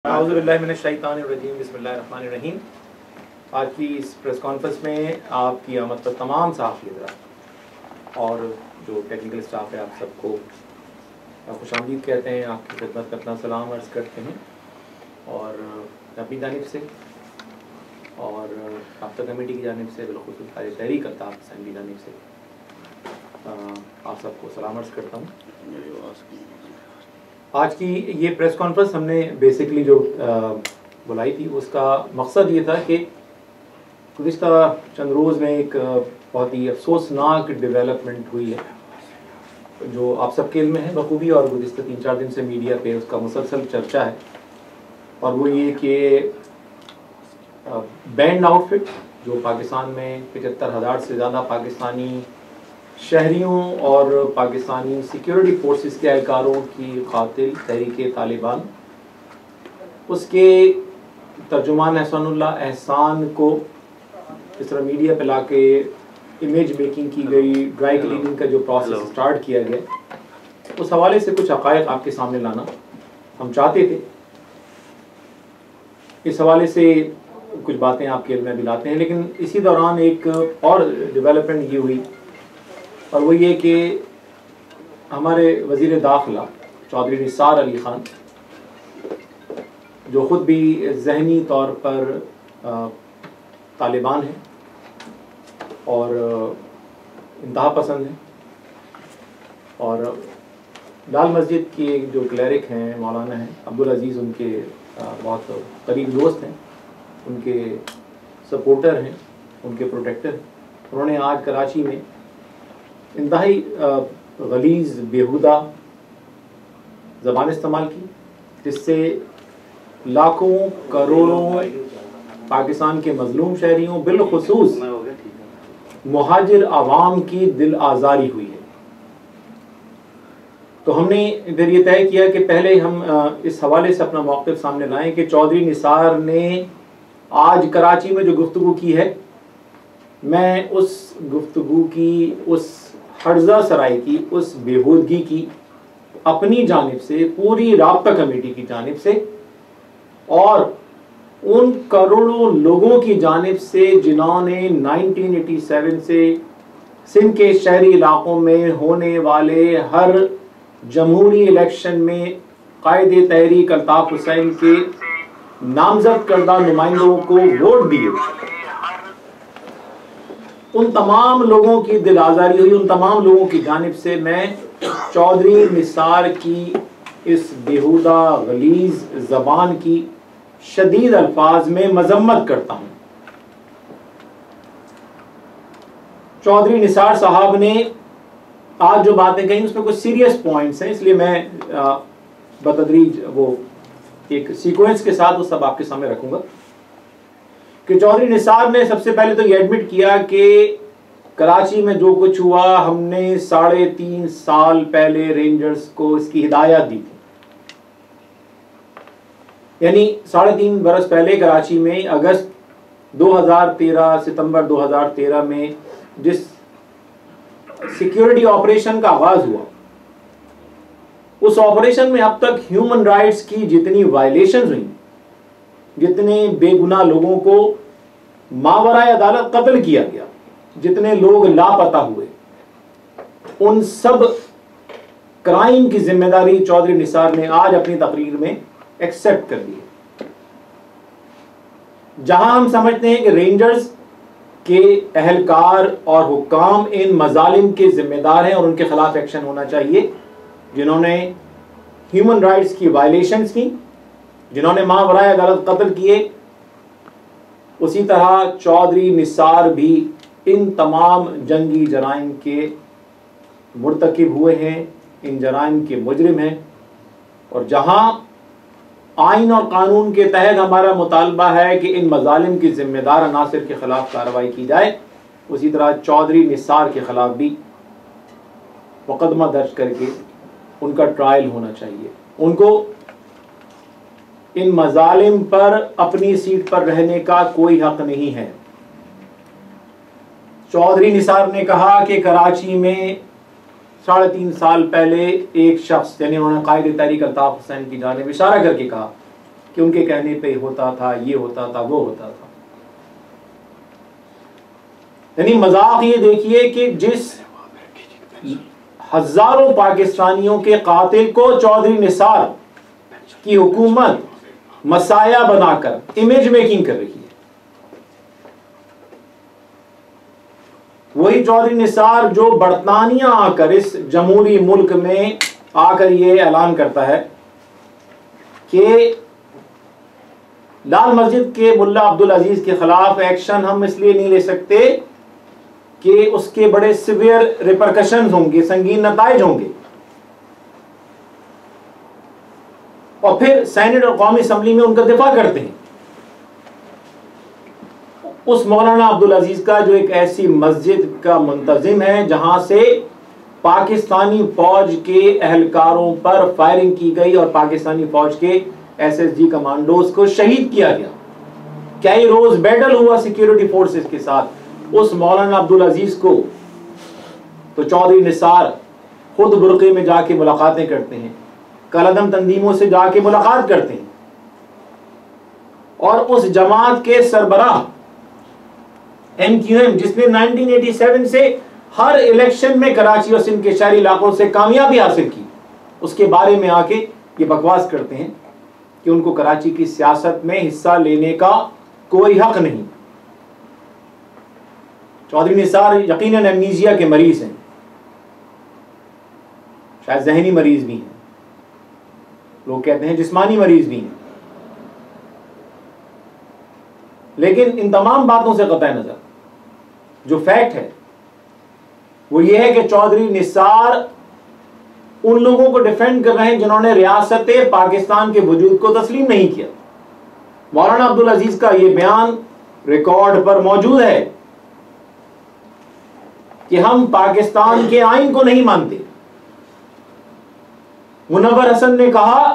बिस्मिल्लाहिर्रहमानिर्रहीम। आज की इस प्रेस कॉन्फ्रेंस में आपकी आमद पर तमाम सहाफ़ी हज़रात और जो टेक्निकल स्टाफ है आप सबको खुशामदीद कहते हैं, आपकी खिदमत में अपना सलाम अर्ज़ करते हैं और अपनी जानिब से और आफ्टर कमेटी की जानिब से बिलखुसूस तहरीक अल्ताफ़ हुसैन की जानिब से आप सबको सलाम अर्ज़ करता हूँ। आज की ये प्रेस कॉन्फ्रेंस हमने बेसिकली जो बुलाई थी उसका मकसद ये था कि गुज़िश्ता चंद रोज़ में एक बहुत ही अफसोसनाक डेवलपमेंट हुई है जो आप सबके इल्म में है बखूबी, और गुज़िश्ता 3-4 दिन से मीडिया पे उसका मुसलसल चर्चा है, और वो ये कि बैंड आउटफिट जो पाकिस्तान में 75,000 से ज़्यादा पाकिस्तानी शहरियों और पाकिस्तानी सिक्योरिटी फोर्सेस के एहलकारों की कातिल तहरीक तालिबान, उसके तर्जुमान एहसान को इस तरह मीडिया पे लाके इमेज मेकिंग की गई, ड्राई क्लीनिंग का जो प्रोसेस स्टार्ट किया गया, उस हवाले से कुछ हक़ाइक़ आपके सामने लाना हम चाहते थे। इस हवाले से कुछ बातें आपके इल्म में भी लाते हैं, लेकिन इसी दौरान एक और डेवलपमेंट ये हुई, और वो ये कि हमारे वज़ीर दाखिला चौधरी निसार अली ख़ान, जो ख़ुद भी ज़हनी तौर पर तालिबान हैं और इंतहा पसंद हैं, और लाल मस्जिद के जो क्लरिक हैं मौलाना हैं अब्दुल अज़ीज़, उनके बहुत करीब दोस्त हैं, उनके सपोर्टर हैं, उनके प्रोटेक्टर हैं। उन्होंने आज कराची में इंतहाई गलीज़ बेहुदा ज़बान इस्तेमाल की, जिससे लाखों करोड़ों पाकिस्तान के मजलूम शहरियों बिलखुसूस मुहाजिर आवाम की दिल आज़ारी हुई है। तो हमने फिर ये तय किया कि पहले हम इस हवाले से अपना मौक़िफ़ सामने लाएं कि चौधरी निसार ने आज कराची में जो गुफ्तगू की है, मैं उस गुफ्तगू की, उस हर्जा सराई की, उस बेहूदगी की अपनी जानिब से, पूरी राब्ता कमेटी की जानिब से और उन करोड़ों लोगों की जानिब से जिन्होंने 1987 से सिंध के शहरी इलाकों में होने वाले हर जमहूरी इलेक्शन में कायदे तहरीक अल्ताफ़ हुसैन के नामजद करदा नुमाइंदों को वोट दिए, उन तमाम लोगों की दिल आज़ारी हुई। उन तमाम लोगों की जानिब से मैं चौधरी निसार की इस बेहुदा गलीज़ ज़बान की शदीद अल्फाज में मजम्मत करता हूँ। चौधरी निसार साहब ने आज जो बातें कही उसमें कुछ सीरियस पॉइंट्स हैं, इसलिए मैं बतदरीज वो एक सीक्वेंस के साथ वो सब आपके सामने रखूंगा। कि चौधरी निसार ने सबसे पहले तो ये एडमिट किया कि कराची में जो कुछ हुआ, हमने 3.5 साल पहले रेंजर्स को इसकी हिदायत दी थी। यानी 3.5 बरस पहले कराची में अगस्त 2013, सितंबर 2013 में जिस सिक्योरिटी ऑपरेशन का आगाज हुआ, उस ऑपरेशन में अब तक ह्यूमन राइट्स की जितनी वायलेशंस हुई, जितने बेगुनाह लोगों को मावराए अदालत कत्ल किया गया, जितने लोग लापता हुए, उन सब क्राइम की जिम्मेदारी चौधरी निसार ने आज अपनी तकरीर में एक्सेप्ट कर ली। जहां हम समझते हैं कि रेंजर्स के अहलकार और हुक्काम इन मजालिम के जिम्मेदार हैं और उनके खिलाफ एक्शन होना चाहिए, जिन्होंने ह्यूमन राइट्स की वायलेशंस की, जिन्होंने मावराए अदालत कत्ल किए, उसी तरह चौधरी निसार भी इन तमाम जंगी जराइम के मुर्तकिब हुए हैं, इन जराइम के मुजरिम हैं। और जहां आइन और कानून के तहत हमारा मुतालबा है कि इन मजालिम की जिम्मेदार अनासिर के खिलाफ कार्रवाई की जाए, उसी तरह चौधरी निसार के खिलाफ भी मुकदमा दर्ज करके उनका ट्रायल होना चाहिए। उनको इन मजालिम पर अपनी सीट पर रहने का कोई हक नहीं है। चौधरी निसार ने कहा कि कराची में 3.5 साल पहले एक शख्स, यानी उन्होंने कायदे तहरीक अल्ताफ हुसैन की जानिब इशारा करके कहा कि उनके कहने पे होता था, ये होता था, वो होता था। यानी मजाक ये देखिए कि जिस हजारों पाकिस्तानियों के कातिल को चौधरी निसार की हुकूमत मसाया बनाकर इमेज मेकिंग कर रही है, वही चौधरी निसार जो बरतानिया आकर इस जमहूरी मुल्क में आकर ये ऐलान करता है कि लाल मस्जिद के मुल्ला अब्दुल अजीज के खिलाफ एक्शन हम इसलिए नहीं ले सकते कि उसके बड़े सिवियर रिपरकशंस होंगे, संगीन नताइज होंगे। और फिर सेनेट और कौमी असम्बली में उनका दिफा करते हैं उस मौलाना अब्दुल अजीज का जो एक ऐसी मस्जिद का मुंतजिम है जहां से पाकिस्तानी फौज के एहलकारों पर फायरिंग की गई और पाकिस्तानी फौज के SSG कमांडोज को शहीद किया गया। कई रोज बैटल हुआ सिक्योरिटी फोर्सेस के साथ। उस मौलाना अब्दुल अजीज को तो चौधरी निसार खुद बुरके में जाके मुलाकातें करते हैं, कलदम तंजीमों से जाके मुलाकात करते हैं और उस जमात के सरबराह MQM जिसने 1987 से हर इलेक्शन में कराची और सिंध के शहरी इलाकों से कामयाबी हासिल की, उसके बारे में आके ये बकवास करते हैं कि उनको कराची की सियासत में हिस्सा लेने का कोई हक नहीं। चौधरी निसार यकीनन एमनीजिया के मरीज हैं, शायद जहनी मरीज भी हैं, लोग कहते हैं जिस्मानी मरीज भी हैं, लेकिन इन तमाम बातों से कतई नजर जो फैक्ट है वो ये है कि चौधरी निसार उन लोगों को डिफेंड कर रहे हैं जिन्होंने रियासत पाकिस्तान के वजूद को तस्लीम नहीं किया। मौलाना अब्दुल अजीज का यह बयान रिकॉर्ड पर मौजूद है कि हम पाकिस्तान के आइन को नहीं मानते। मुनव्वर हसन ने कहा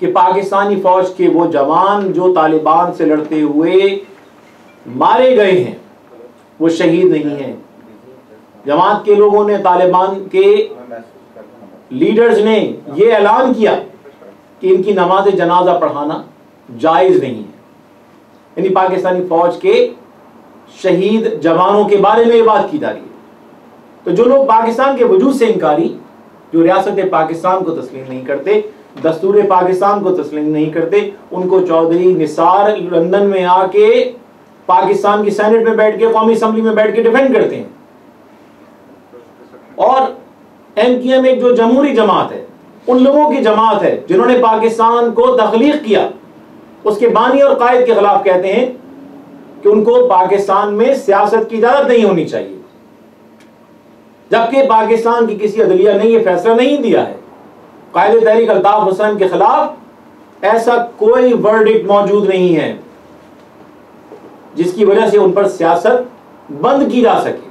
कि पाकिस्तानी फौज के वो जवान जो तालिबान से लड़ते हुए मारे गए हैं वो शहीद नहीं हैं। जमात के लोगों ने, तालिबान के लीडर्स ने यह ऐलान किया कि इनकी नमाज जनाजा पढ़ाना जायज नहीं है। यानी पाकिस्तानी फौज के शहीद जवानों के बारे में ये बात की जा रही है। तो जो लोग पाकिस्तान के वजूद से इनकारी, जो रियासत पाकिस्तान को तस्लीम नहीं करते, दस्तूर पाकिस्तान को तस्लीम नहीं करते, उनको चौधरी निसार लंदन में आके पाकिस्तान की सेनेट में बैठ के, कौमी असम्बली में बैठ के डिफेंड करते हैं। और MQM एक जो जमहूरी जमात है, उन लोगों की जमात है जिन्होंने पाकिस्तान को तख्लीक किया, उसके बानी और कायद के खिलाफ कहते हैं कि उनको पाकिस्तान में सियासत की इजाजत नहीं होनी चाहिए, जबकि पाकिस्तान की किसी अदलिया ने यह फैसला नहीं दिया है। कायदे तहरीक अल्ताफ हुसैन के खिलाफ ऐसा कोई वर्डिक्ट मौजूद नहीं है जिसकी वजह से उन पर सियासत बंद की जा सके।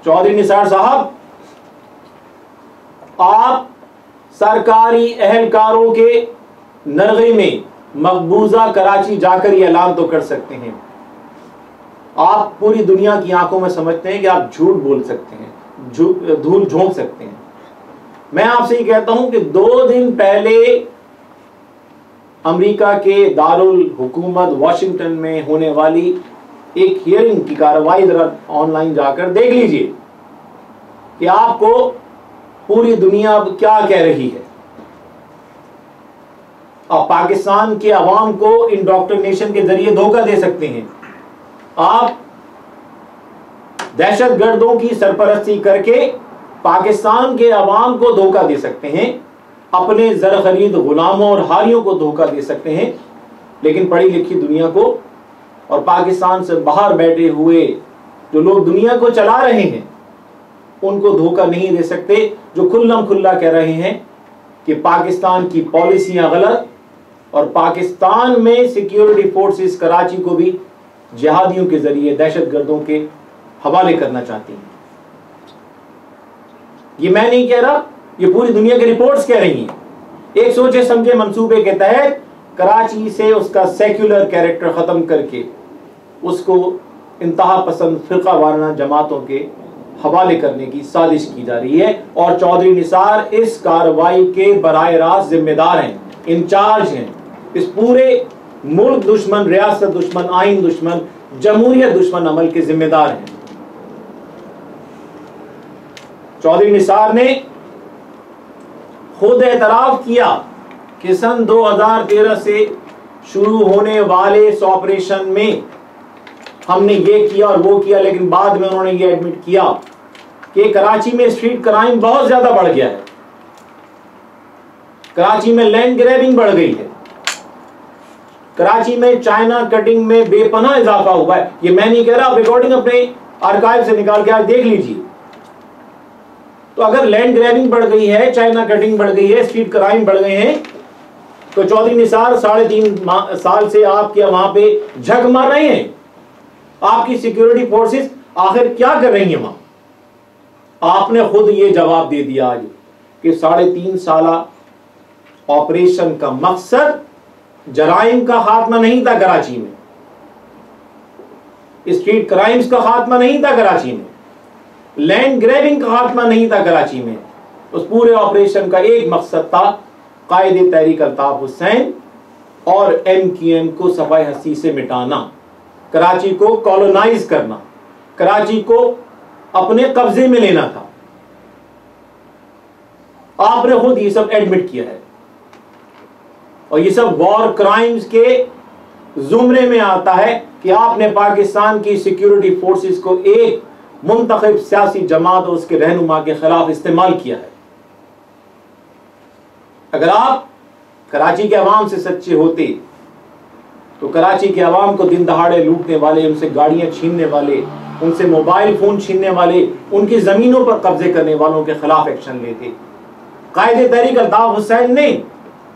चौधरी निसार साहब, आप सरकारी एहलकारों के नरगे में मकबूजा कराची जाकर यह ऐलान तो कर सकते हैं, आप पूरी दुनिया की आंखों में समझते हैं कि आप झूठ बोल सकते हैं, धूल झोंक सकते हैं। मैं आपसे ये कहता हूं कि 2 दिन पहले अमेरिका के दारुल हुकूमत वाशिंगटन में होने वाली एक हियरिंग की कार्रवाई जरा ऑनलाइन जाकर देख लीजिए कि आपको पूरी दुनिया क्या कह रही है। आप पाकिस्तान के अवाम को इंडोक्ट्रिनेशन के जरिए धोखा दे सकते हैं, आप दहशतगर्दों की सरपरस्ती करके पाकिस्तान के अवाम को धोखा दे सकते हैं, अपने जर खरीद गुलामों और हारियों को धोखा दे सकते हैं, लेकिन पढ़ी लिखी दुनिया को और पाकिस्तान से बाहर बैठे हुए जो लोग दुनिया को चला रहे हैं उनको धोखा नहीं दे सकते, जो खुल्लम खुल्ला कह रहे हैं कि पाकिस्तान की पॉलिसियां गलत और पाकिस्तान में सिक्योरिटी फोर्सेस कराची को भी जिहादियों के जरिए दहशतगर्दों के हवाले करना चाहती हैं। ये मैं नहीं कह रहा, ये पूरी दुनिया की रिपोर्ट्स कह रही हैं। एक सोचे समझे मंसूबे के तहत कराची से उसका सेक्युलर कैरेक्टर खत्म करके उसको इंतहा पसंद फिरका वाराना जमातों के हवाले करने की साजिश की जा रही है और चौधरी निसार इस कार्रवाई के बराह रास्त जिम्मेदार हैं, इंचार्ज हैं। इस पूरे मुल्क दुश्मन, रियासत दुश्मन, आइन दुश्मन, जमहूरियत दुश्मन अमल के जिम्मेदार हैं। चौधरी निसार ने खुद एतराफ किया कि सन 2013 से शुरू होने वाले इस ऑपरेशन में हमने ये किया और वो किया, लेकिन बाद में उन्होंने ये एडमिट किया कि कराची में स्ट्रीट क्राइम बहुत ज्यादा बढ़ गया है, कराची में लैंड ग्रैबिंग बढ़ गई है, कराची में चाइना कटिंग में बेपनाह इजाफा हुआ है। ये मैं नहीं कह रहा, आप रिकॉर्डिंग अपने आर्काइव से निकाल के आज देख लीजिए। तो अगर लैंड ग्रैबिंग बढ़ गई है, चाइना कटिंग बढ़ गई है, स्ट्रीट क्राइम बढ़ गए हैं, तो चौधरी निसार 3.5 साल से आपके वहां पे झक मार रहे हैं। आपकी सिक्योरिटी फोर्सेस आखिर क्या कर रही हैं वहां? आपने खुद ये जवाब दे दिया आज कि 3.5 साल ऑपरेशन का मकसद जराइम का खात्मा नहीं था कराची में, स्ट्रीट क्राइम्स का खात्मा नहीं था कराची में, लैंड ग्रैबिंग का खात्मा नहीं था कराची में। उस पूरे ऑपरेशन का एक मकसद था कायदे तहरीक अल्ताफ हुसैन और MQM को सफाई हस्ती से मिटाना, कराची को कॉलोनाइज करना, कराची को अपने कब्जे में लेना था। आपने खुद ये सब एडमिट किया है और ये सब वॉर क्राइम्स के जुमरे में आता है कि आपने पाकिस्तान की सिक्योरिटी फोर्सेस को एक मुंतखब सियासी जमात और उसके रहनुमा के खिलाफ इस्तेमाल किया है। अगर आप कराची के अवाम से सच्चे होते तो कराची के अवाम को दिन दहाड़े लूटने वाले, उनसे गाड़ियां छीनने वाले, उनसे मोबाइल फोन छीनने वाले, उनकी जमीनों पर कब्जे करने वालों के खिलाफ एक्शन लेते। कायदे तहरीक अल्ताफ हुसैन ने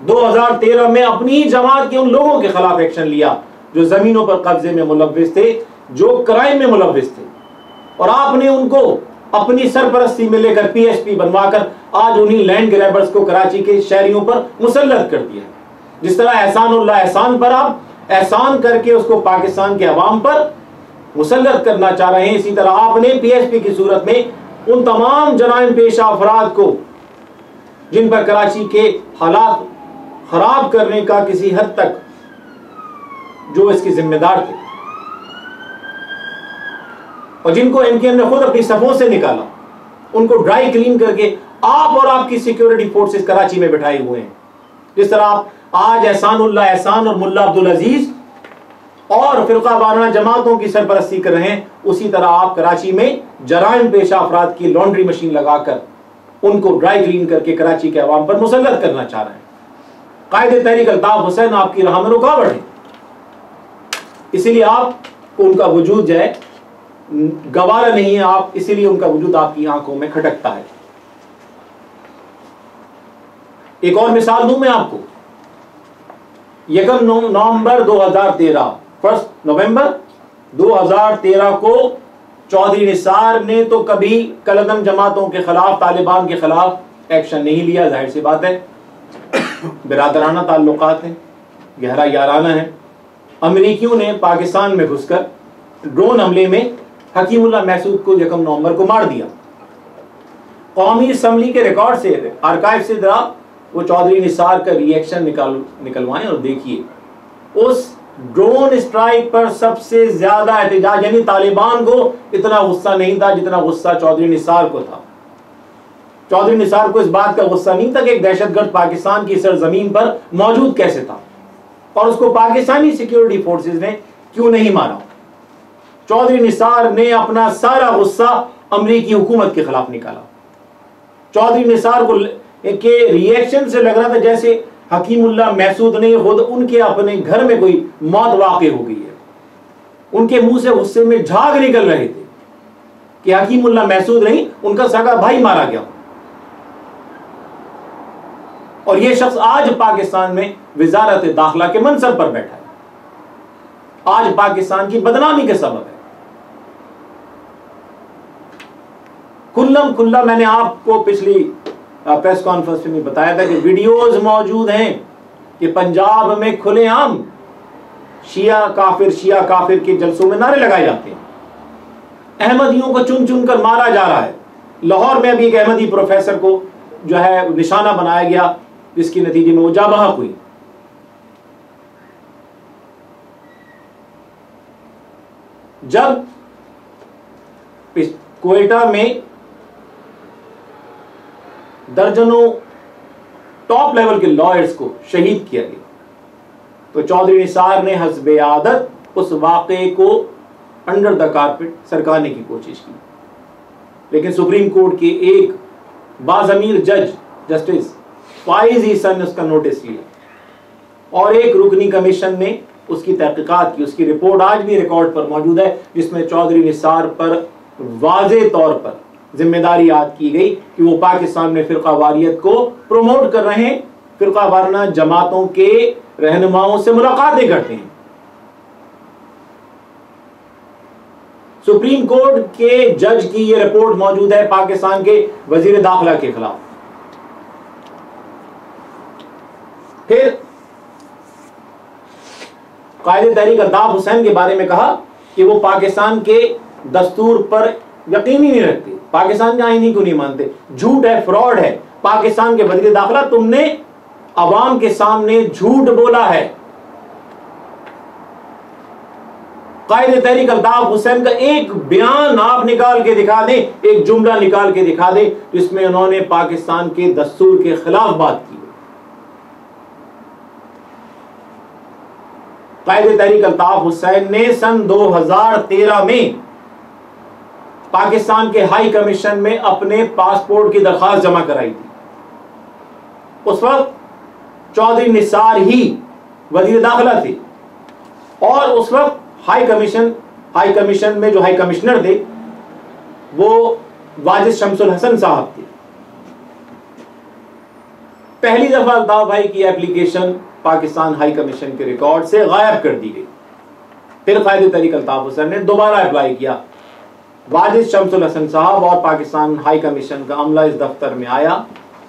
2013 में अपनी ही जमात के उन लोगों के खिलाफ एक्शन लिया जो जमीनों पर कब्जे में मुलव्विस थे, जो क्राइम में मुलव्विस थे, और आपने उनको अपनी सरपरस्ती में लेकर PSP बनवाकर आज उन्हीं लैंड ग्रैबर्स को कराची के शहरियों पर मुसल्लत कर दिया। जिस तरह एहसानुल्लाह एहसान पर आप एहसान करके उसको पाकिस्तान के अवाम पर मुसल्लत करना चाह रहे हैं, इसी तरह आपने PSP की सूरत में उन तमाम जराइम पेशा अफराद को जिन पर कराची के हालात खराब करने का किसी हद तक जो इसके जिम्मेदार थे और जिनको MQM ने खुद अपनी सफों से निकाला, उनको ड्राई क्लीन करके आप और आपकी सिक्योरिटी फोर्सेस कराची में बिठाए हुए हैं। जिस तरह आप आज एहसानुल्लाह एहसान और मुल्ला अब्दुल अजीज और फिरका वाराना जमातों की सरपरस्ती कर रहे हैं, उसी तरह आप कराची में जराइम पेशा अफराद की लॉन्ड्री मशीन लगाकर उनको ड्राई क्लीन करके कराची के अवाम पर मुसल्लत करना चाह रहे हैं। कायदे तहरीक अल्ताफ हुसैन आपकी राह में रुकावट है, इसीलिए आपको उनका वजूद जो है गवारा नहीं है, आप इसीलिए उनका वजूद आपकी आंखों में खटकता है। एक और मिसाल दूं मैं आपको। 1 नवंबर 2013, 1 नवंबर 2013 को चौधरी निसार ने तो कभी कलदम जमातों के खिलाफ, तालिबान के खिलाफ एक्शन नहीं लिया, जाहिर सी बात है, बिरादराना ताल्लुकात हैं, गहरा याराना है। अमेरिकियों ने पाकिस्तान में घुसकर ड्रोन हमले में हकीमुल्लाह महसूद को 1 नवंबर को मार दिया। कौमी असम्बली के रिकॉर्ड से, आर्काइव से जरा वो चौधरी निसार का रिएक्शन निकलवाएं और देखिए। उस ड्रोन स्ट्राइक पर सबसे ज्यादा एहतजाज, यानी तालिबान को इतना गुस्सा नहीं था जितना गुस्सा चौधरी निसार को था। चौधरी निसार को इस बात का गुस्सा नहीं था कि एक दहशतगर्द पाकिस्तान की सरजमीन पर मौजूद कैसे था और उसको पाकिस्तानी सिक्योरिटी फोर्सेस ने क्यों नहीं मारा। चौधरी निसार ने अपना सारा गुस्सा अमेरिकी हुकूमत के खिलाफ निकाला। चौधरी निसार को के रिएक्शन से लग रहा था जैसे हकीमुल्लाह महसूद ने खुद उनके अपने घर में कोई मौत वाक़ई हो गई है। उनके मुंह से गुस्से में झाग निकल रहे थे कि हकीमुल्लाह महसूद नहीं, उनका सगा भाई मारा गया। और यह शख्स आज पाकिस्तान में वजारत दाखिला के मनसब पर बैठा है, आज पाकिस्तान की बदनामी के सबब है। खुल्लम खुल्ला मैंने आपको पिछली प्रेस कॉन्फ्रेंस में बताया था कि वीडियोस मौजूद हैं कि पंजाब में खुलेआम शिया काफिर के जलसों में नारे लगाए जाते हैं। अहमदियों को चुन चुन कर मारा जा रहा है। लाहौर में अभी एक अहमदी प्रोफेसर को जो है निशाना बनाया गया, जिसके नतीजे में वो जा बहक हुई। जब क्वेटा में दर्जनों टॉप लेवल के लॉयर्स को शहीद किया गया, तो चौधरी निसार ने हस्बे आदत उस वाक़े को अंडर द कारपेट सरकाने की कोशिश की। लेकिन सुप्रीम कोर्ट के एक बाज़मीर जज जस्टिस फाइज ईसन ने उसका नोटिस लिया और एक रुकनी कमीशन ने उसकी तहकीकात की। उसकी रिपोर्ट आज भी रिकॉर्ड पर मौजूद है, जिसमें चौधरी निसार पर वाज़े तौर पर जिम्मेदारी याद की गई कि वो पाकिस्तान में फिरका वारियत को प्रमोट कर रहे हैं, फिरका वारना जमातों के रहनुमाओं से मुलाकातें करते हैं। सुप्रीम कोर्ट के जज की यह रिपोर्ट मौजूद है पाकिस्तान के वजीर दाखिला के खिलाफ। फिर कायदे तहरीक अल्ताफ हुसैन के बारे में कहा कि वो पाकिस्तान के दस्तूर पर यकीन ही नहीं रखते, पाकिस्तान के आईनी को नहीं मानते, झूठ है, फ्रॉड है। पाकिस्तान के वजीर दाखिला, तुमने अवाम के सामने झूठ बोला है। कायदे तहरीक अल्ताफ हुसैन का एक बयान आप निकाल के दिखा दें, एक जुमला निकाल के दिखा दें जिसमें उन्होंने पाकिस्तान के दस्तूर के खिलाफ बात की। कायदे तहरीक अल्ताफ हुसैन ने सन 2013 में पाकिस्तान के हाई कमीशन में अपने पासपोर्ट की दरखास्त जमा कराई थी। उस वक्त चौधरी निसार ही वजीर दाखिला थे और उस वक्त हाई कमीशन में जो हाई कमिश्नर थे वो वाजिद शमसुल हसन साहब थे। पहली दफा अल्ताफ भाई की एप्लीकेशन पाकिस्तान हाई कमीशन के रिकॉर्ड से गायब कर दी गई। फिर कायदे तहरीक अल्ताफ हुसैन ने दोबारा अप्लाई किया। वाजिद शमसुल हसन साहब और पाकिस्तान हाई कमीशन का अमला इस दफ्तर में आया,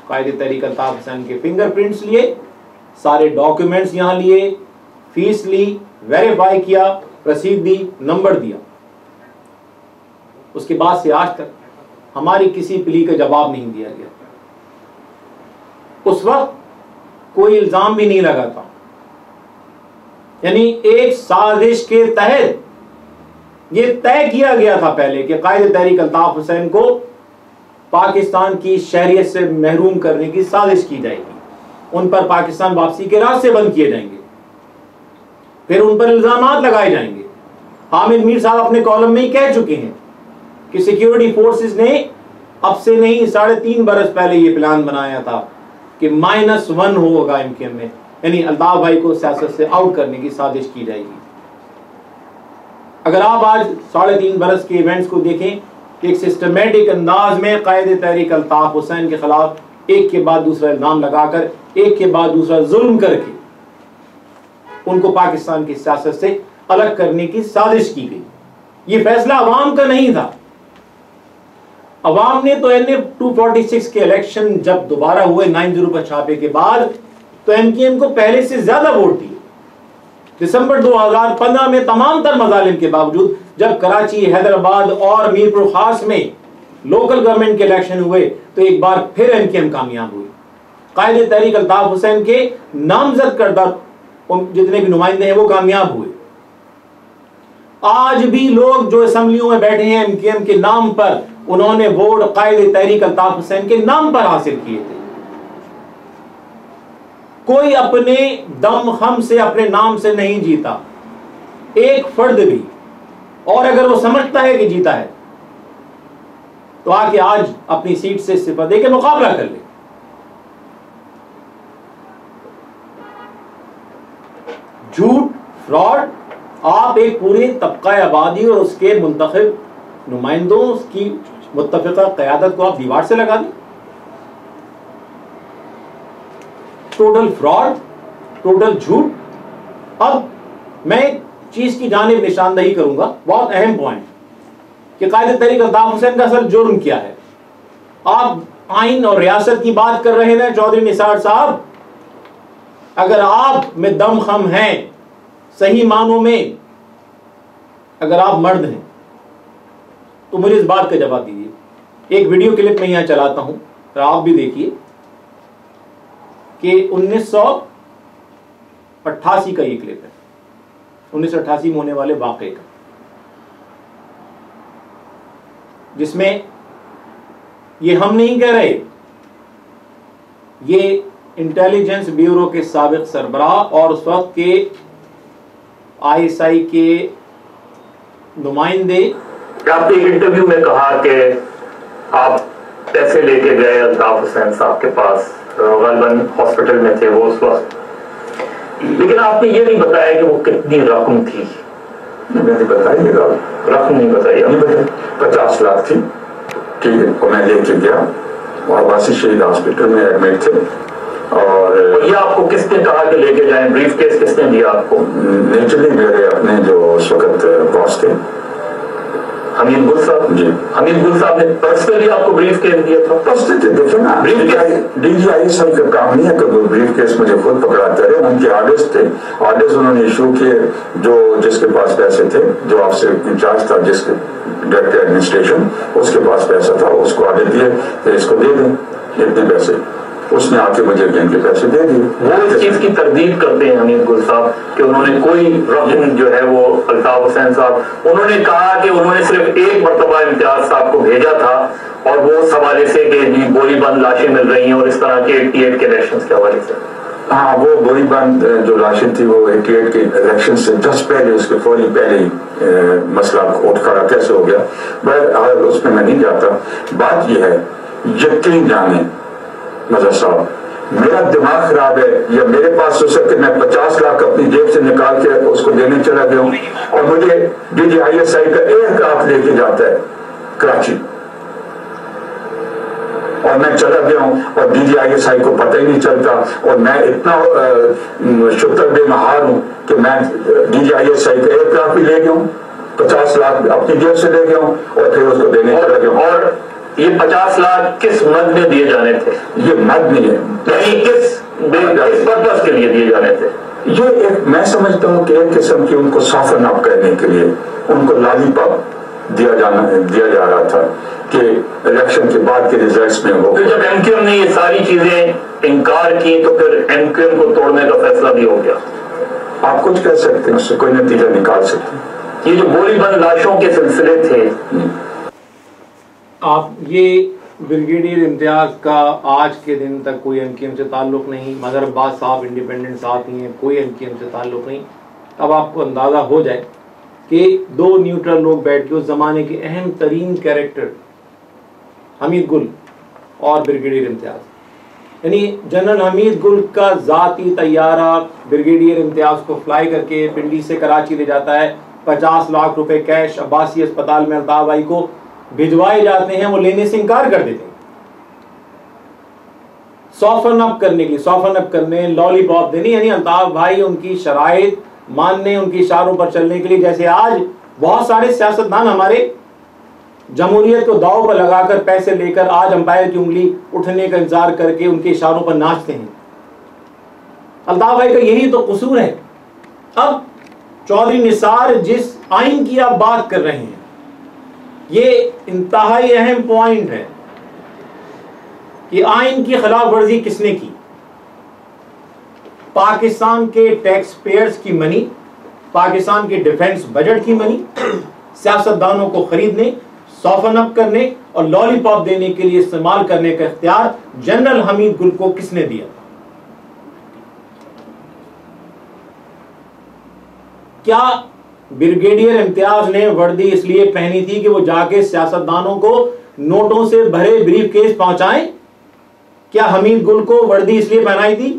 कायदे तहरीक अल्ताफ हुसैन के फिंगरप्रिंट्स लिए, सारे डॉक्यूमेंट्स यहां लिए, फीस ली, वेरीफाई किया, रसीद दी, नंबर दिया। उसके बाद से आज तक हमारी किसी प्ली का जवाब नहीं दिया गया। उस वक्त कोई इल्जाम भी नहीं लगा था। यानी एक साजिश के तहत यह तय किया गया था पहले कि कायदे तहरीक अल्ताफ हुसैन को पाकिस्तान की शहरियत से महरूम करने की साजिश की जाएगी, उन पर पाकिस्तान वापसी के रास्ते बंद किए जाएंगे, फिर उन पर इल्जामात लगाए जाएंगे। हामिद मीर साहब अपने कॉलम में ही कह चुके हैं कि सिक्योरिटी फोर्सेस ने अब से नहीं 3.5 बरस पहले यह प्लान बनाया था कि -1 होगा एमकेएम में, यानी अल्ताफ भाई को सियासत से आउट करने की साजिश की जाएगी। अगर आप आज 3.5 बरस के इवेंट्स को देखें, एक सिस्टमेटिक अंदाज में कायदे तहरीक अल्ताफ हुसैन के खिलाफ एक के बाद दूसरा इल्जाम लगाकर, एक के बाद दूसरा जुल्म करके उनको पाकिस्तान की सियासत से अलग करने की साजिश की गई। यह फैसला अवाम का नहीं था। अवाम ने तो NA 246 के इलेक्शन जब दोबारा हुए 9/0 पर छापे के बाद, तो एमकेएम को पहले से ज्यादा वोट दिए। दिसंबर 2015 में तमाम तर मजालिम के बावजूद जब कराची, हैदराबाद और मीरपुर खास में लोकल गवर्नमेंट के इलेक्शन हुए, तो एक बार फिर एमकेएम कामयाब हुई। कायदे तहरीक अल्ताफ हुसैन के नामजद करदा जितने भी नुमाइंदे हैं वो कामयाब हुए। आज भी लोग जो असेंबलियों में बैठे हैं एमकेएम के नाम पर, उन्होंने वोट कायदे तहरीक अल्ताफ हुसैन के नाम पर हासिल किए थे। कोई अपने दम खम से, अपने नाम से नहीं जीता, एक फर्द भी। और अगर वो समझता है कि जीता है तो आके आज अपनी सीट से इस्तीफा दे के मुकाबला कर ले। झूठ, फ्रॉड, आप एक पूरी तबका आबादी और उसके मुंतखब नुमाइंदों की मुत्तफिका क़यादत को आप दीवार से लगा दें। टोटल फ्रॉड, टोटल झूठ। अब मैं एक चीज की जानिब निशानदही करूंगा, बहुत अहम पॉइंट, कि कायदे तहरीक अल्ताफ हुसैन का असल जुर्म क्या है। आप आइन और रियासत की बात कर रहे हैं चौधरी निसार साहब, अगर आप में दम खम हैं, सही मानों में अगर आप मर्द हैं, तो मुझे इस बात का जवाब दीजिए। एक वीडियो क्लिप में यहां चलाता हूं तो आप भी देखिए कि 1988 का ये क्लिप है, 1988 में होने वाले वाकये का, जिसमें ये हम नहीं कह रहे, ये इंटेलिजेंस ब्यूरो के साबिक सरबराह और उस वक्त के ISI के नुमाइंदे। आपने एक इंटरव्यू में कहा कि आप पैसे लेके गए अल्ताफ हुसैन साहब के पास, गलबन हॉस्पिटल में थे वो उस वक्त, लेकिन आपने ये नहीं बताया कि वो कितनी रकम थी। मैंने बताई रकम नहीं बताई, 50 लाख थी, ठीक है। और मैं लेके गया और वासी शहीद हॉस्पिटल में एडमिट थे। और ये आपको किसने कहा कि लेके जाएं? ब्रीफ केस किसने दिया आपको? नेचुरली मेरे अपने जो उस वक्त बॉस थे, हमीद गुल साहब जी। हमीद गुल साहब ने पर्सनली आपको ब्रीफ केस दिया था? पर्सनली देखिए ना, DGISI का काम नहीं है कि वो ब्रीफ केस मुझे खुद पकड़ाते रहे। उनके ऑर्डर्स थे, ऑर्डर्स उन्होंने इशू किए। जो जिसके पास पैसे थे, जो आपसे इंचार्ज था, जिसके डायरेक्टर एडमिनिस्ट्रेशन, उसके पास पैसा था, उसको ऑर्डर दिए तो इसको दे दें इतने पैसे। उसने आके मुझे बैंक के पैसे दे दिए। वो इस चीज की तरदीद करते हैं हमीद गुल साहब कि उन्होंने कोई रकम जो है वो अल्ताफ हुसैन साहब, उन्होंने कहा कि उन्होंने सिर्फ एक मरतबा इम्तियाज साहब को भेजा था और वो इस हवाले से कि जी गोलीबंद लाशें मिल रही हैं और इस तरह के 88 के इलेक्शन के हवाले से। हाँ, वो गोलीबंद जो लाशें थी वो 88 के इलेक्शन से जस्ट पहले, उसके फौरी पहले ही मसला उठ खड़ा कैसे हो गया, बट उसमें मैं नहीं जाता। बात यह है, यकीन जाने मजा साहब, मेरा दिमाग खराब है या मेरे पास हो सकते मैं 50 लाख अपनी जेब से निकाल के उसको देने चला गया हूं और मुझे DGISI का एयरक्राफ्ट लेके जाता है कराची और मैं चला गया हूं और DGISI को पता ही नहीं चलता। और मैं इतना शुक्र बेमहार हूं कि मैं DGISI का एयरक्राफ्ट भी ले गया हूं, 50 लाख अपनी जेब से ले गया हूं और फिर उसको देने चला गया हूं। और ये 50 लाख किस मद में दिए जाने थे? ये मद नहीं है, नहीं, किस पर्पस के लिए दिए जाने थे? ये एक, मैं समझता हूँ कि एक किस्म की उनको सॉफन अप करने के लिए उनको लॉलीपॉप दिया जा रहा था कि इलेक्शन के बाद के रिजल्ट्स में हो। तो जब MQM ने ये सारी चीजें इनकार की तो फिर MQM को तोड़ने का फैसला भी हो गया। आप कुछ कह सकते हैं, उससे कोई नतीजा निकाल सकते हैं। ये जो गोलीबंद लाशों के सिलसिले थे, आप ये ब्रिगेडियर इम्तियाज का आज के दिन तक कोई MQM से ताल्लुक नहीं, मदर अब्बास साहब इंडिपेंडेंट साथी हैं, कोई MQM से ताल्लुक नहीं। अब आपको अंदाज़ा हो जाए कि दो न्यूट्रल लोग बैठ के उस ज़माने के अहम तरीन कैरेक्टर हमीद गुल और ब्रिगेडियर इम्तियाज, यानी जनरल हमीद गुल का ज़ाती तैयारा ब्रिगेडियर इम्तियाज को फ्लाई करके पिंडी से कराची ले जाता है। 50 लाख रुपए कैश अब्बासी अस्पताल में अल्ताफ भाई को भिजवाए जाते हैं, वो लेने से इनकार कर देते हैं। सॉफन अप करने के लिए, सॉफन अप करने, लॉलीपॉप देने, यानी अल्ताफ भाई उनकी शराइत मानने, उनकी इशारों पर चलने के लिए, जैसे आज बहुत सारे सियासतदान हमारे जमहूरियत को दाव पर लगाकर पैसे लेकर आज अंपायर की उंगली उठने का इंतजार करके उनके इशारों पर नाचते हैं। अल्ताफ भाई का यही तो कसूर है। अब चौधरी निसार जिस आइन की आप बात कर रहे हैं, ये इंतहाई अहम पॉइंट है कि आइन की खिलाफ वर्जी किसने की। पाकिस्तान के टैक्स पेयर्स की मनी, पाकिस्तान के डिफेंस बजट की मनी सियासतदानों को खरीदने, सॉफन अप करने और लॉलीपॉप देने के लिए इस्तेमाल करने का इख्तियार जनरल हमीद गुल को किसने दिया? क्या ब्रिगेडियर इम्तियाज ने वर्दी इसलिए पहनी थी कि वो जाके सियासतदानों को नोटों से भरे ब्रीफ केस पहुंचाएं? क्या हमीद गुल को वर्दी इसलिए पहनाई थी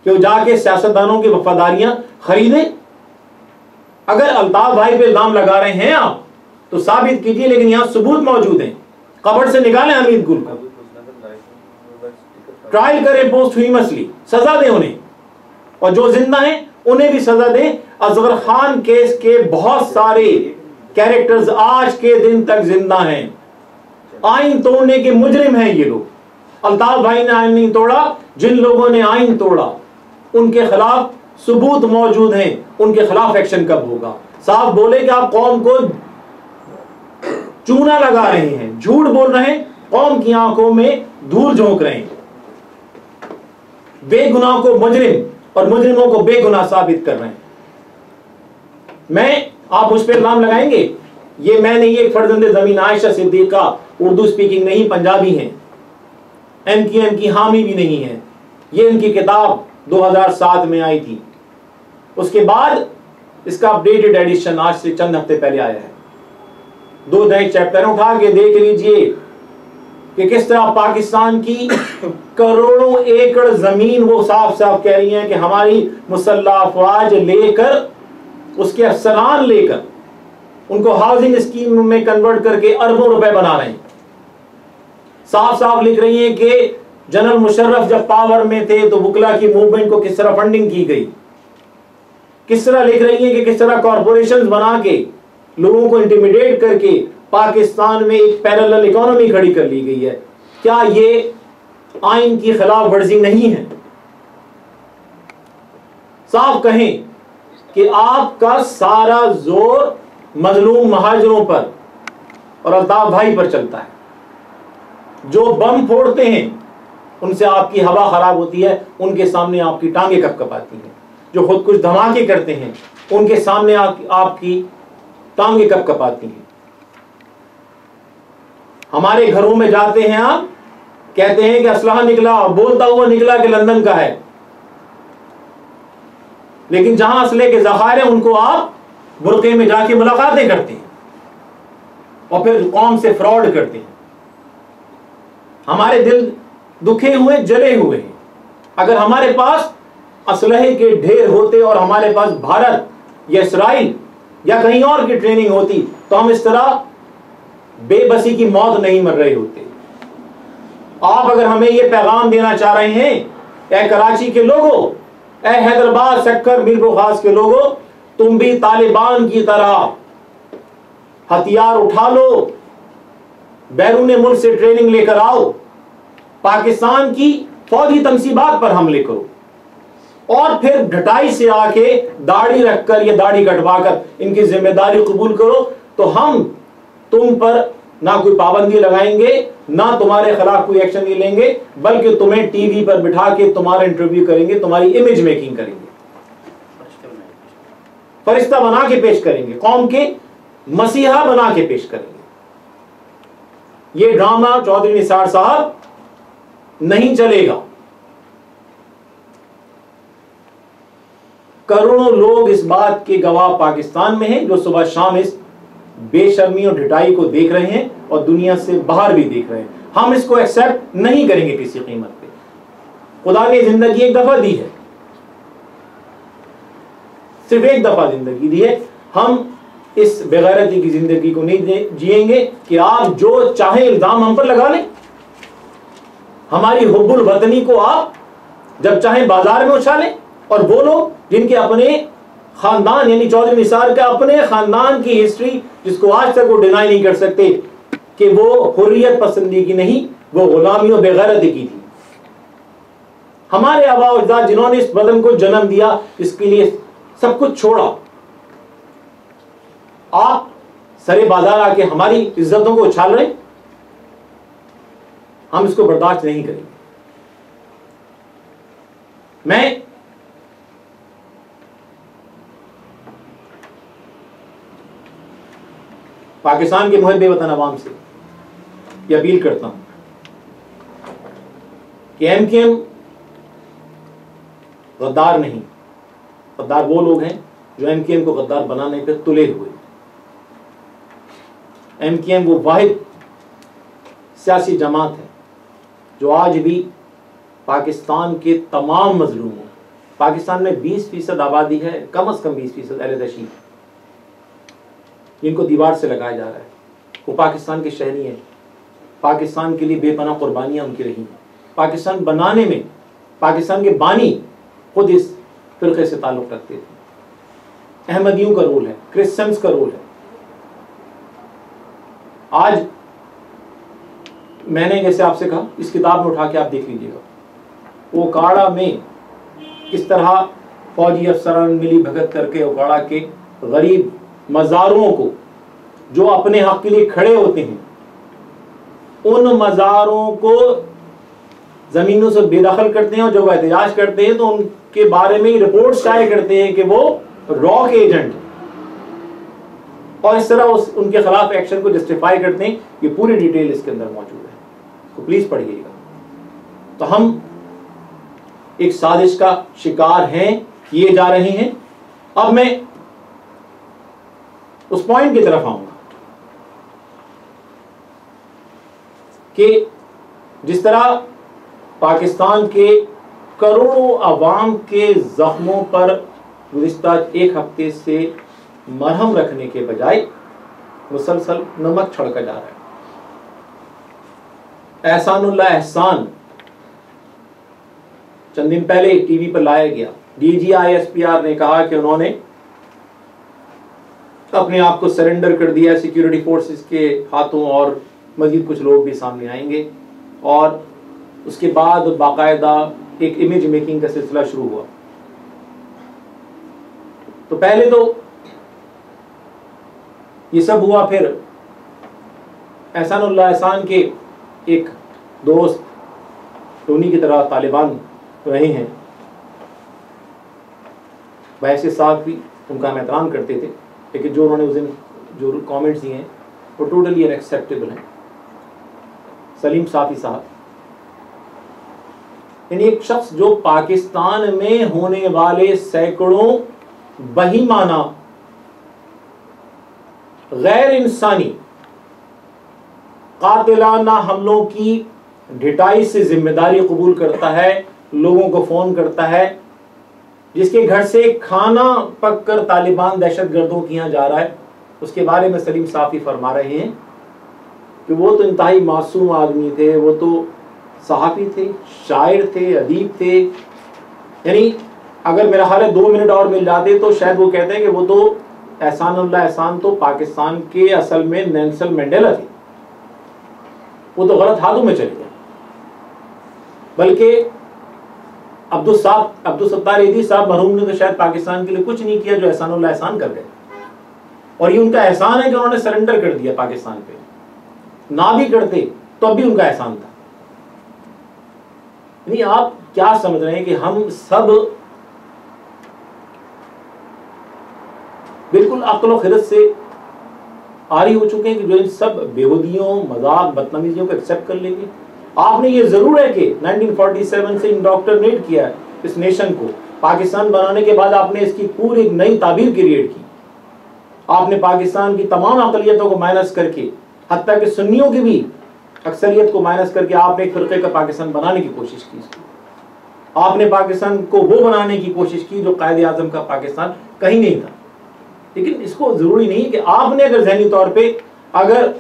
कि वो जाके सियासतदानों की वफादारियां खरीदें? अगर अल्ताफ भाई पे इल्जाम लगा रहे हैं आप तो साबित कीजिए, लेकिन यहां सबूत मौजूद हैं। कब्र से निकालें हमीद गुल को, ट्रायल करें पोस्टह्यूमसली, सजा दें उन्हें, और जो जिंदा हैं उन्हें भी सजा दें। असगर खान केस के बहुत सारे कैरेक्टर्स आज के दिन तक जिंदा हैं। आइन तोड़ने के मुजरिम हैं ये लोग। अल्ताफ भाई ने आइन नहीं तोड़ा, जिन लोगों ने आइन तोड़ा उनके खिलाफ सबूत मौजूद हैं। उनके खिलाफ एक्शन कब होगा? साफ बोले कि आप कौम को चूना लगा रहे हैं, झूठ बोल रहे हैं, कौम की आंखों में धूल झोंक रहे हैं, बेगुनाह को मुजरिम और मुजरिमों को बेगुनाह साबित कर रहे हैं। आप उस पर इल्जाम लगाएंगे? ये मैं नहीं, एक फर्जंदे जमीन आयशा सिद्दीका उर्दू स्पीकिंग नहीं, पंजाबी हैं, एमक्यूएम की हामी भी नहीं है। ये इनकी किताब 2007 में आई थी, उसके बाद इसका अपडेटेड एडिशन आज से चंद हफ्ते पहले आया है। 2 नए चैप्टर उठा के देख लीजिए कि किस तरह पाकिस्तान की करोड़ों एकड़ जमीन वो साफ साफ कह रही हैं कि हमारी मुसल्लह अफवाज लेकर, उसके अफसरान लेकर उनको हाउसिंग स्कीम में कन्वर्ट करके अरबों रुपए बना रहे हैं। साफ साफ लिख रही हैं कि जनरल मुशर्रफ जब पावर में थे तो वकला की मूवमेंट को किस तरह फंडिंग की गई, किस तरह लिख रही हैं कि किस तरह कॉरपोरेशंस बना के लोगों को इंटिमिडेट करके पाकिस्तान में एक पैरेलल इकोनॉमी खड़ी कर ली गई है। क्या ये आइन की खिलाफ वर्जी नहीं है? साफ कहें कि आपका सारा जोर मजलूम महाजरों पर और अल्ताफ भाई पर चलता है। जो बम फोड़ते हैं उनसे आपकी हवा खराब होती है, उनके सामने आपकी टांगे कपकपाती हैं। जो खुद कुछ धमाके करते हैं उनके सामने आपकी टांगे कपकपाती हैं। हमारे घरों में जाते हैं, आप कहते हैं कि असलहा निकला, बोलता हुआ निकला कि लंदन का है, लेकिन जहां असले के ज़खायर हैं उनको आप बुरके में जाके मुलाकातें करते हैं और फिर कौम से फ्रॉड करते हैं। हमारे दिल दुखे हुए, जले हुए हैं। अगर हमारे पास असलहे के ढेर होते और हमारे पास भारत या इसराइल या कहीं और की ट्रेनिंग होती तो हम इस तरह बेबसी की मौत नहीं मर रहे होते। आप अगर हमें यह पैगाम देना चाह रहे हैं, ए कराची के लोगों, ए हैदराबाद सक्कर मीरबुखास के लोगों, तुम भी तालिबान की तरह हथियार उठा लो, बैरून मुल्क से ट्रेनिंग लेकर आओ, पाकिस्तान की फौजी तनसीबात पर हमले करो और फिर घटाई से आके दाढ़ी रखकर या दाढ़ी कटवाकर इनकी जिम्मेदारी कबूल करो, तो हम तुम पर ना कोई पाबंदी लगाएंगे, ना तुम्हारे खिलाफ कोई एक्शन नहीं लेंगे, बल्कि तुम्हें टीवी पर बिठा के तुम्हारा इंटरव्यू करेंगे, तुम्हारी इमेज मेकिंग करेंगे, फरिश्ता बना के पेश करेंगे, कौम के मसीहा बना के पेश करेंगे। ये ड्रामा चौधरी निसार साहब नहीं चलेगा। करोड़ों लोग इस बात के गवाह पाकिस्तान में हैं जो सुबह शाम इस बेशर्मी और ढिठाई को देख रहे हैं और दुनिया से बाहर भी देख रहे हैं। हम इसको एक्सेप्ट नहीं करेंगे किसी कीमत पे। खुदा ने जिंदगी एक दफा दी है, सिर्फ एक दफा जिंदगी दी है। हम इस बेगैरती की जिंदगी को नहीं जिएंगे कि आप जो चाहे इल्जाम हम पर लगा लें। हमारी हुब्बुल वतनी को आप जब चाहे बाजार में उछालें, और वो लोग जिनके अपने खानदान यानी चौधरी निसार का अपने खानदान की हिस्ट्री, जिसको आज तक वो डिनाई नहीं कर सकते कि वो हुर्रियत पसंदी की नहीं, वो गुलामी और बेगैरती की थी। हमारे आबा और अजदाद जिन्होंने इस वतन को जन्म दिया, इसके लिए सब कुछ छोड़ा, आप सरे बाजार आके हमारी इज्जतों को उछाल रहे, हम इसको बर्दाश्त नहीं करेंगे। मैं पाकिस्तान के मुहब्बे वतन अवाम से यह अपील करता हूं कि एमक्यूएम गद्दार नहीं, गद्दार वो लोग हैं जो एमक्यूएम को गद्दार बनाने पर तुले हुए। एमक्यूएम वो वाहिद सियासी जमात है जो आज भी पाकिस्तान के तमाम मजलूमों, पाकिस्तान में 20% आबादी है, कम से कम 20% अहले तशीफ, जिनको दीवार से लगाया जा रहा है, वो पाकिस्तान के शहरी हैं। पाकिस्तान के लिए बेपनाह कुर्बानियां उनकी रही हैं। पाकिस्तान बनाने में पाकिस्तान के बानी खुद इस फिरके से ताल्लुक़ रखते थे। अहमदियों का रोल है, क्रिश्चियंस का रोल है। आज मैंने जैसे आपसे कहा, इस किताब में उठा के आप देख लीजिएगा, वो ओकाड़ा में किस तरह फौजी अफसरान मिली भगत करके ओकाड़ा के गरीब मज़ारों को जो अपने हक के लिए खड़े होते हैं, उन मज़ारों को जमीनों से बेदखल करते हैं, और जब वह एहतजाज करते हैं तो उनके बारे में रिपोर्ट शाये करते हैं कि वो रॉ के एजेंट हैं, और इस तरह उनके खिलाफ एक्शन को जस्टिफाई करते हैं। ये पूरी डिटेल इसके अंदर मौजूद है, तो प्लीज पढ़िएगा। तो हम एक साजिश का शिकार हैं, किए जा रहे हैं। अब मैं उस पॉइंट की तरफ आऊंगा कि जिस तरह पाकिस्तान के करोड़ों अवाम के जख्मों पर गुज़िश्ता एक हफ्ते से मरहम रखने के बजाय मुसलसल नमक छिड़का जा रहा है। एहसानुल्लाह एहसान चंद दिन पहले टीवी पर लाया गया। DGI-SPR ने कहा कि उन्होंने अपने आप को सरेंडर कर दिया सिक्योरिटी फोर्सेस के हाथों, और मजीद कुछ लोग भी सामने आएंगे, और उसके बाद बाकायदा एक इमेज मेकिंग का सिलसिला शुरू हुआ। तो पहले तो ये सब हुआ, फिर एहसानुल्लाह एहसान के एक दोस्त टोनी की तरह तालिबान रहे हैं, वैसे साथ भी उनका हम एहतराम करते थे, लेकिन जो उन्होंने उस दिन जो कमेंट्स दिए हैं वो टोटली अनएक्सेप्टेबल हैं। सलीम साफी साहब, यानी एक शख्स जो पाकिस्तान में होने वाले सैकड़ों बहीमाना गैर इंसानी कातिलाना हमलों की ढिठाई से जिम्मेदारी कबूल करता है, लोगों को फोन करता है, जिसके घर से खाना पककर तालिबान दहशतगर्दों के यहाँ जा रहा है, उसके बारे में सलीम साफी फरमा रहे हैं कि वो तो इंतहाई मासूम आदमी थे, वो तो सहाफ़ी थे, शायर थे, अदीब थे। यानी अगर मेरा ख्याल है 2 मिनट और मिल जाते तो शायद वो कहते हैं कि वो तो एहसानुल्लाह एहसान तो पाकिस्तान के असल में नेल्सन मंडेला थे, वो तो गलत हाथों में चले गए। बल्कि अब्दुल सत्तार ईदी साहब मरहूम ने तो शायद पाकिस्तान के लिए कुछ नहीं किया जो एहसानुल्लाह एहसान कर गए, और ये उनका एहसान है कि उन्होंने सरेंडर कर दिया पाकिस्तान पे। ना भी करते तो अब भी उनका एहसान था। नहीं, आप क्या समझ रहे हैं कि हम सब बिल्कुल अक्ल खिरत से आरी हो चुके हैं कि जो इन सब बेहुदियों, मजाक, बदतमीजियों को एक्सेप्ट कर लेंगे? आपने ये जरूर है कि 1947 से इंडोक्ट्रिनेट किया है इस नेशन को। पाकिस्तान बनाने के बाद आपने इसकी पूरी एक नई ताबीर क्रिएट की। आपने पाकिस्तान की तमाम अक़लियतों को माइनस करके, हत्ता कि सुन्नियों की भी अक्सरियत को माइनस करके आपने एक फिरके का पाकिस्तान बनाने की कोशिश की। आपने पाकिस्तान को वो बनाने की कोशिश की जो कायदे आज़म का पाकिस्तान कहीं नहीं था। लेकिन इसको जरूरी नहीं कि आपने अगर ज़हनी तौर पे अगर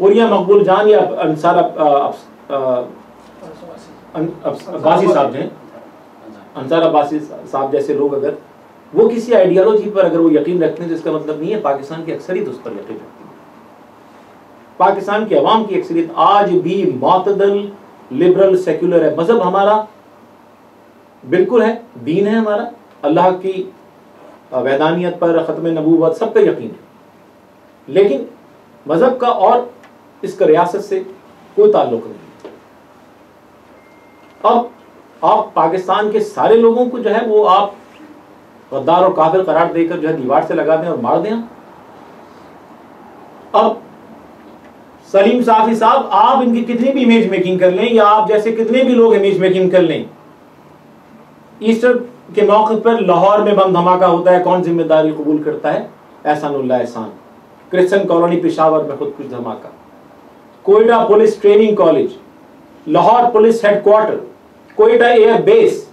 उरिया मकबूल जान या अंसार अब्बासी साहब हैं, अंसार अब्बासी साहब जैसे लोग अगर वो किसी आइडियोलॉजी पर अगर वो यकीन रखते हैं तो इसका मतलब नहीं है पाकिस्तान की अक्सरियत उस पर यकीन रखती है। पाकिस्तान की अवाम की अक्सरियत आज भी मुतदल, लिबरल, सेक्युलर है। मजहब हमारा बिल्कुल है, दीन है हमारा, अल्लाह की वैदानियत पर, खत्म नबूवत सब पे यकीन है, लेकिन मजहब का और इसका रियासत से कोई ताल्लुक नहीं। अब आप पाकिस्तान के सारे लोगों को जो है वो आप गद्दार और काफिर करार देकर जो है दीवार से लगा दें और मार दें। अब सलीम साफी साहब, आप इनकी कितनी भी इमेज मेकिंग कर लें या आप जैसे कितने भी लोग इमेज मेकिंग कर लें, ईस्टर के मौके पर लाहौर में बम धमाका होता है, कौन जिम्मेदारी कबूल करता है? एहसानुल्लाह एहसान। क्रिश्चियन कॉलोनी पेशावर में खुद कुछ धमाका, Quetta police training college, Lahore police headquarter, Quetta air base,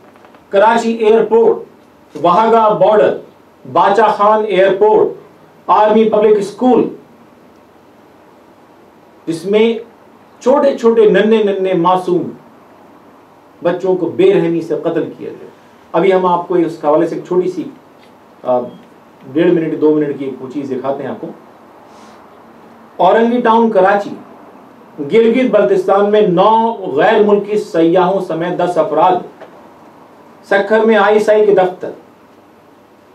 Karachi airport, Wagah border, Bacha Khan airport, army public school, जिसमें छोटे छोटे नन्हे नन्हे मासूम बच्चों को बेरहमी से कत्ल किया गया। अभी हम आपको इस हवाले से एक छोटी सी 1.5 मिनट 2 मिनट की एक चीज दिखाते हैं आपको। औरंगी टाउन कराची, गिलगित बल्तिस्तान में 9 गैर मुल्की सयाहों समेत 10 अफराद, सखर में ISI के दफ्तर,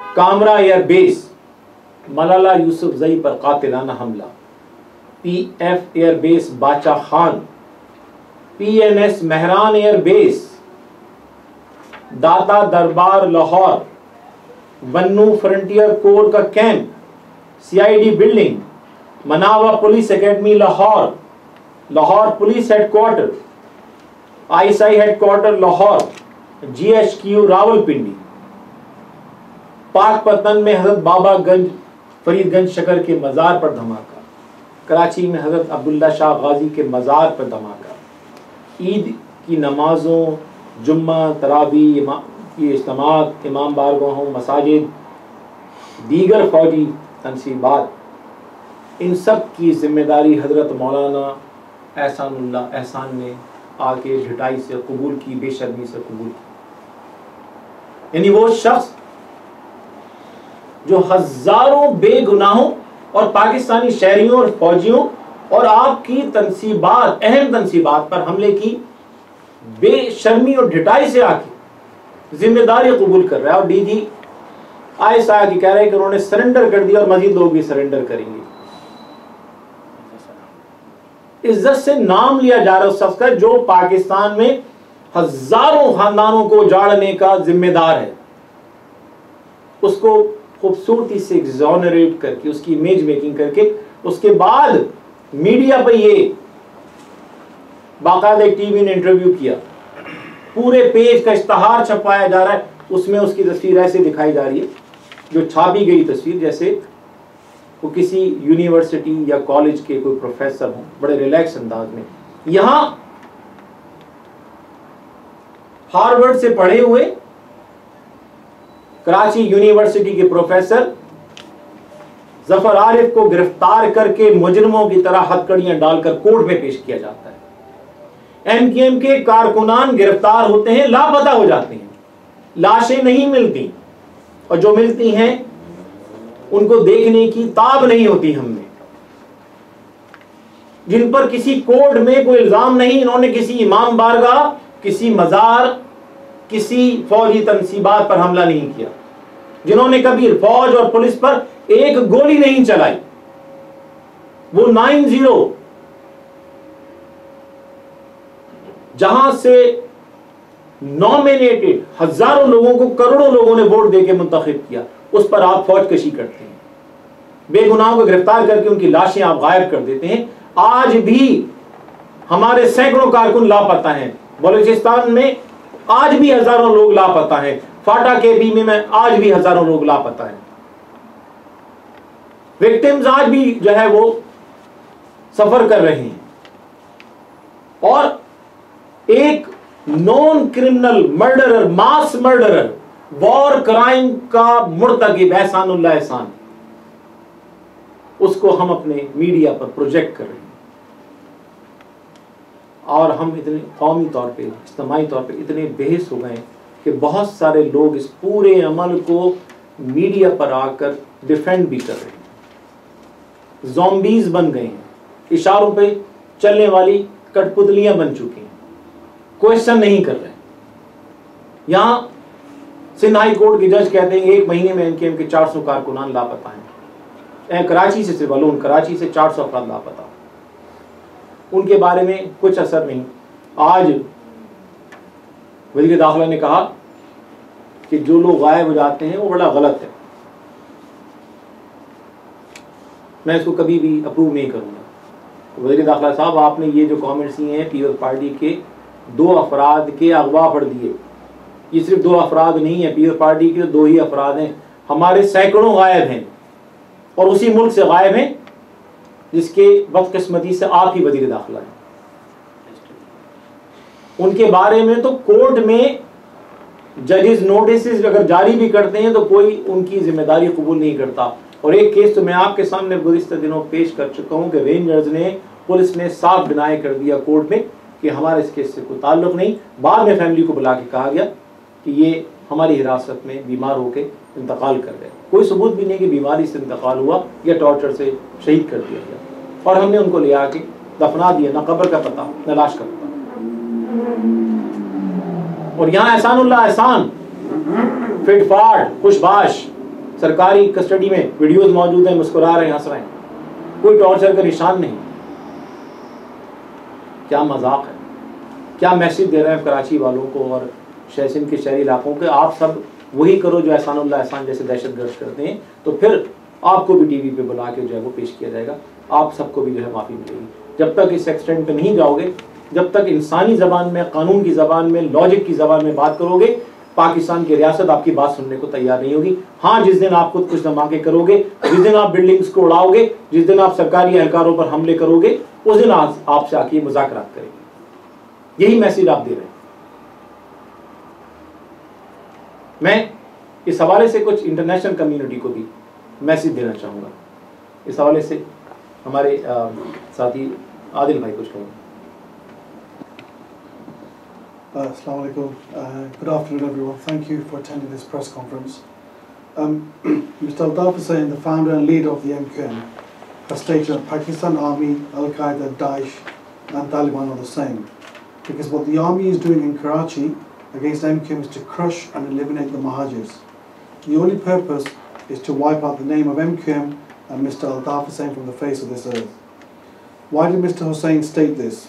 कामरा एयर बेस, मलाला यूसुफजई पर कातिलाना हमला, PF एयरबेस बाचा खान, PNS महरान एयरबेस, दाता दरबार लाहौर, बन्नू फ्रंटियर कोर का कैंप, CID बिल्डिंग, मनावा police academy Lahore, Lahore police headquarter, ISI headquarter Lahore, GHQ Rawalpindi, Pakpattan में हजरत बाबागंज फरीदगंज शकर के मज़ार पर धमाका, कराची में हजरत अब्दुल्ला शाह गाजी के मज़ार पर धमाका, ईद की नमाजों, जुम्मा, तरावी की इज्तिमात, इमाम बारगाहों, मसाजिद, दीगर फौजी तनसीबात, इन सब की जिम्मेदारी हजरत मौलाना एहसानुल्लाह एहसान ने आके ढिठाई से कबूल की, बेशर्मी से कबूल की। यानी वो शख्स जो हजारों बेगुनाहों और पाकिस्तानी शहरियों और फौजियों और आपकी तनसीबात, अहम तनसीबात पर हमले की बेशर्मी और ढिठाई से आके जिम्मेदारी कबूल कर रहा है। और DG ISI की कह रहे हैं कि उन्होंने सरेंडर कर दिया और मजीद लोग भी सरेंडर करेंगे। इज्जत से नाम लिया जा रहा है उस शख्स का जो पाकिस्तान में हजारों खानदानों को उजाड़ने का जिम्मेदार है। उसको खूबसूरती से एग्जॉनरेट करके, उसकी इमेज मेकिंग करके, उसके बाद मीडिया पर ये बाकायदा टीवी ने इंटरव्यू किया, पूरे पेज का इश्तहार छपाया जा रहा है, उसमें उसकी तस्वीर ऐसे दिखाई जा रही है जो छापी गई तस्वीर, जैसे वो किसी यूनिवर्सिटी या कॉलेज के कोई प्रोफेसर हो, बड़े रिलैक्स अंदाज में। यहां हार्वर्ड से पढ़े हुए कराची यूनिवर्सिटी के प्रोफेसर जफर आरिफ को गिरफ्तार करके मुजरिमों की तरह हथकड़ियां डालकर कोर्ट में पेश किया जाता है। MKM के कारकुनान गिरफ्तार होते हैं, लापता हो जाते हैं, लाशें नहीं मिलती, और जो मिलती हैं उनको देखने की ताब नहीं होती हमने, जिन पर किसी कोर्ट में कोई इल्जाम नहीं, इन्होंने किसी इमाम बारगाह, किसी मजार, किसी फौजी तनसीबात पर हमला नहीं किया, जिन्होंने कभी फौज और पुलिस पर एक गोली नहीं चलाई, वो 9-0 जहां से नॉमिनेटेड हजारों लोगों को, करोड़ों लोगों ने वोट देके मुंतखब किया, उस पर आप फौजकशी करते हैं, बेगुनाहों को गिरफ्तार करके उनकी लाशें आप गायब कर देते हैं। आज भी हमारे सैकड़ों कारकुन लापता हैं, बलूचिस्तान में आज भी हजारों लोग लापता हैं, फाटा के बीमे में आज भी हजारों लोग लापता हैं, विक्टिम्स आज भी जो है वो सफर कर रहे हैं। और एक नॉन क्रिमिनल मर्डरर, मास मर्डरर, वॉर क्राइम का मुर्तकिब एहसानुल्लाह एहसान, उसको हम अपने मीडिया पर प्रोजेक्ट कर रहे हैं। और हम इतने कौमी तौर पे, इज्तिमाई तौर पे इतने बेहिस हो गए कि बहुत सारे लोग इस पूरे अमल को मीडिया पर आकर डिफेंड भी कर रहे हैं, ज़ॉम्बीज बन गए हैं, इशारों पे चलने वाली कठपुतलियां बन चुकी हैं, क्वेश्चन नहीं कर रहे। यहां सिंध हाई कोर्ट के जज कहते हैं 1 महीने में MKM के 400 कारकुनान लापता हैं। कराची से, सिर्फ अलून कराची से 400 अफराद लापता, उनके बारे में कुछ असर नहीं। आज वज़ीर दाखिला ने कहा कि जो लोग गायब हो जाते हैं वो बड़ा गलत है, मैं इसको कभी भी अप्रूव नहीं करूंगा। वज़ीर दाखिला साहब, आपने ये जो कमेंट्स दिए हैं पीपल्स पार्टी के 2 अफराद के अगवा पढ़ दिए, ये सिर्फ 2 अफराद नहीं है, पीपल्स पार्टी के 2 ही अफराद हैं, हमारे सैकड़ों गायब हैं, और उसी मुल्क से गायब हैं जिसके बदकिस्मती से आप ही वज़ीर दाखिला हैं। उनके बारे में तो कोर्ट में जजेस नोटिस अगर जारी भी करते हैं तो कोई उनकी जिम्मेदारी कबूल नहीं करता। और एक केस तो मैं आपके सामने गुज़िश्ता दिनों पेश कर चुका हूं कि रेंजर्स ने, पुलिस ने साफ डिनाई कर दिया कोर्ट में कि हमारे इस केस से कोई ताल्लुक नहीं। बाद में फैमिली को बुला के कहा गया कि ये हमारी हिरासत में बीमार होकर इंतकाल कर गए, कोई सबूत भी नहीं कि बीमारी से इंतकाल हुआ या टॉर्चर से शहीद कर दिया गया, और हमने उनको ले आके दफना दिया, ना कब्र का पता न लाश का पता। और यहाँ एहसानुल्लाह एहसान फिटफाट खुशबाश सरकारी कस्टडी में वीडियोस मौजूद हैं, मुस्कुरा रहे हैं, हंस रहे हैं, कोई टॉर्चर का निशान नहीं। क्या मजाक है, क्या मैसेज दे रहे हैं कराची वालों को और शहसिन के शहरी इलाकों के, आप सब वही करो जो एहसानुल्लाह एहसान जैसे दहशतगर्द करते हैं, तो फिर आपको भी टीवी पे बुला के जो है वो पेश किया जाएगा, आप सबको भी जो है माफ़ी मिलेगी। जब तक इस एक्सटेंट पे नहीं जाओगे, जब तक इंसानी ज़बान में, कानून की ज़बान में, लॉजिक की ज़बान में बात करोगे, पाकिस्तान की रियासत आपकी बात सुनने को तैयार नहीं होगी। हाँ, जिस दिन आप खुद कुछ धमाके करोगे, जिस दिन आप बिल्डिंग्स को उड़ाओगे, जिस दिन आप सरकारी एहलकारों पर हमले करोगे, उस दिन आपसे आके मुज़ाकरात करेंगे। यही मैसेज आप दे रहे हैं। मैं इस हवाले से कुछ इंटरनेशनल कम्युनिटी को भी मैसेज देना चाहूँगा। इस हवाले से हमारे साथी आदिल भाई कुछ कहेंगे। Assalamu alaikum. Good afternoon, everyone. Thank you for attending this press conference. Mr. Aldaf Hussain, the founder and leader of the MQM, has stated that Pakistan Army, Al-Qaeda, Daesh and Taliban are the same. Because what the army is doing in Karachi against MQM is to crush and eliminate the Mahajirs. The only purpose is to wipe out the name of MQM and Mr. Aldaf Hussain from the face of this earth. Why did Mr. Hussain state this?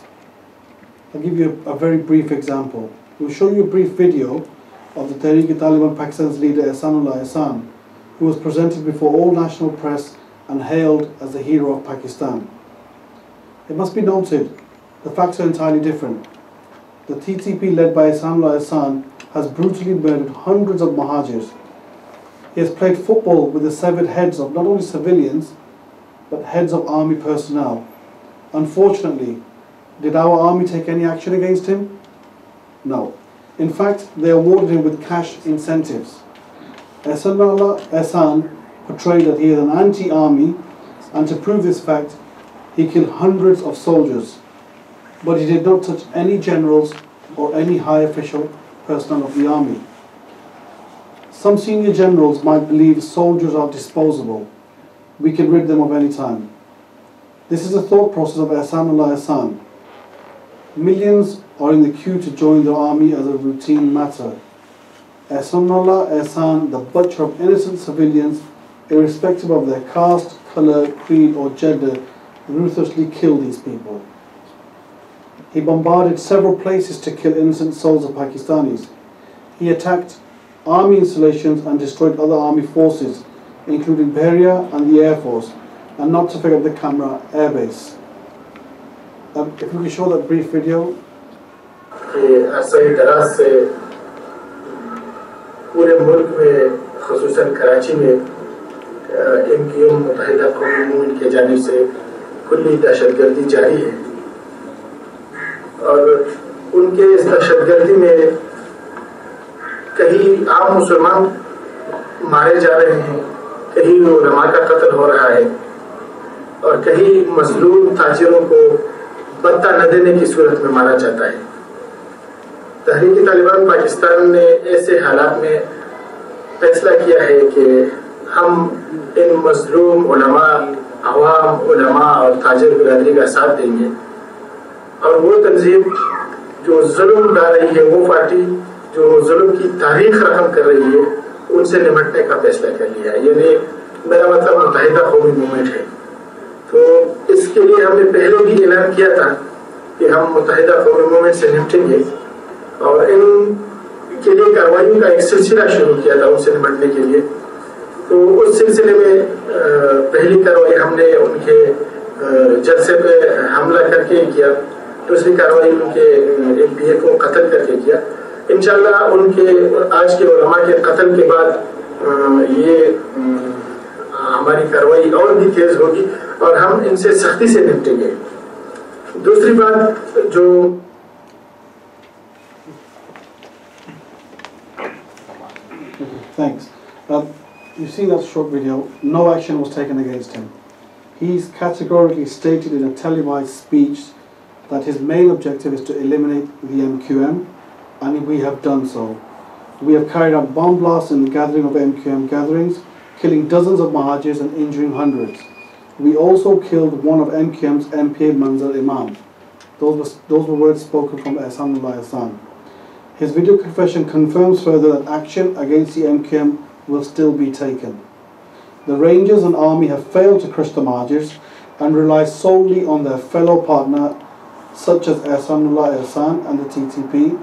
I'll give you a very brief example. We'll show you a brief video of the Tehreek-e-Taliban Pakistan's leader Ehsanullah Ehsan, who was presented before all national press and hailed as the hero of Pakistan. It must be noted, the facts are entirely different. The TTP led by Ehsanullah Ehsan has brutally murdered hundreds of Mahajirs. He has played football with the severed heads of not only civilians, but heads of army personnel. Unfortunately, did our army take any action against him? No. In fact, they awarded him with cash incentives. Ehsanullah Ehsan portrayed that he is an anti-army, and to prove this fact, he killed hundreds of soldiers. But he did not touch any generals or any high official personnel of the army. Some senior generals might believe soldiers are disposable. We can rid them of any time. This is the thought process of Ehsanullah Ehsan. Millions are in the queue to join the army as a routine matter. Ehsanullah Ehsan, the butcher of innocent civilians, irrespective of their caste, colour, creed or gender, ruthlessly killed these people. He bombarded several places to kill innocent souls of Pakistanis. He attacked army installations and destroyed other army forces, including Bahria and the Air Force, and not to forget the Kamra Air Base. If we can show that brief video. सही तरह से पूरे मुल्क में ख़ुसूसन कराची में MQM मुत्तहिदा कौमी movement के जानिब से खुली दहशतगर्दी जारी है और उनके इस दहशतगर्दी में कहीं आम मुसलमान मारे जा रहे हैं, कहीं उलमा का कत्ल हो रहा है और कहीं मजलूम ताजिरों को पत्ता न देने की सूरत में मारा जाता है। तहरीक-ए-तालिबान पाकिस्तान ने ऐसे हालात में फैसला किया है कि हम इन मजलूम उलमा, अवाम, उलमा और ताजिर बिरादरी का साथ देंगे और वो तंजीम जो जुल्म डाल रही है, वो पार्टी जो जुल्म की तारीख रकम कर रही है, उनसे निपटने का फैसला कर लिया है। यानी मेरा मतलब मुत्तहिदा कौमी मूवमेंट है। तो इसके लिए हमने पहले भी ऐलान किया था कि हम मुत्तहिदा कौमी मूवमेंट से निपटेंगे और इनके लिए कार्रवाइयों का एक सिलसिला शुरू किया था उनसे निपटने के लिए। तो उस सिलसिले में पहली कार्रवाई हमने उनके जलसे पे हमला करके किया, दूसरी कार्रवाई उनके MPA को कत्ल करके किया। इंशाल्लाह उनके आज के उलमा के कत्ल के बाद ये हमारी कार्रवाई और भी तेज होगी और हम इनसे सख्ती से निपटेंगे। दूसरी बात जो Thanks. You've seen that short video. No action was taken against him. He's categorically stated in a televised speech that his main objective is to eliminate the MQM, and we have done so. We have carried out bomb blasts in the gathering of MQM gatherings, killing dozens of Mahajirs and injuring hundreds. We also killed one of MQM's MPA, Manzar Imam. Those were words spoken from Ehsanullah Ehsan. His video confession confirms further that action against the MQM will still be taken. The Rangers and Army have failed to crush the Mahajirs and rely solely on their fellow partner such as Ehsanullah Ehsan and the TTP,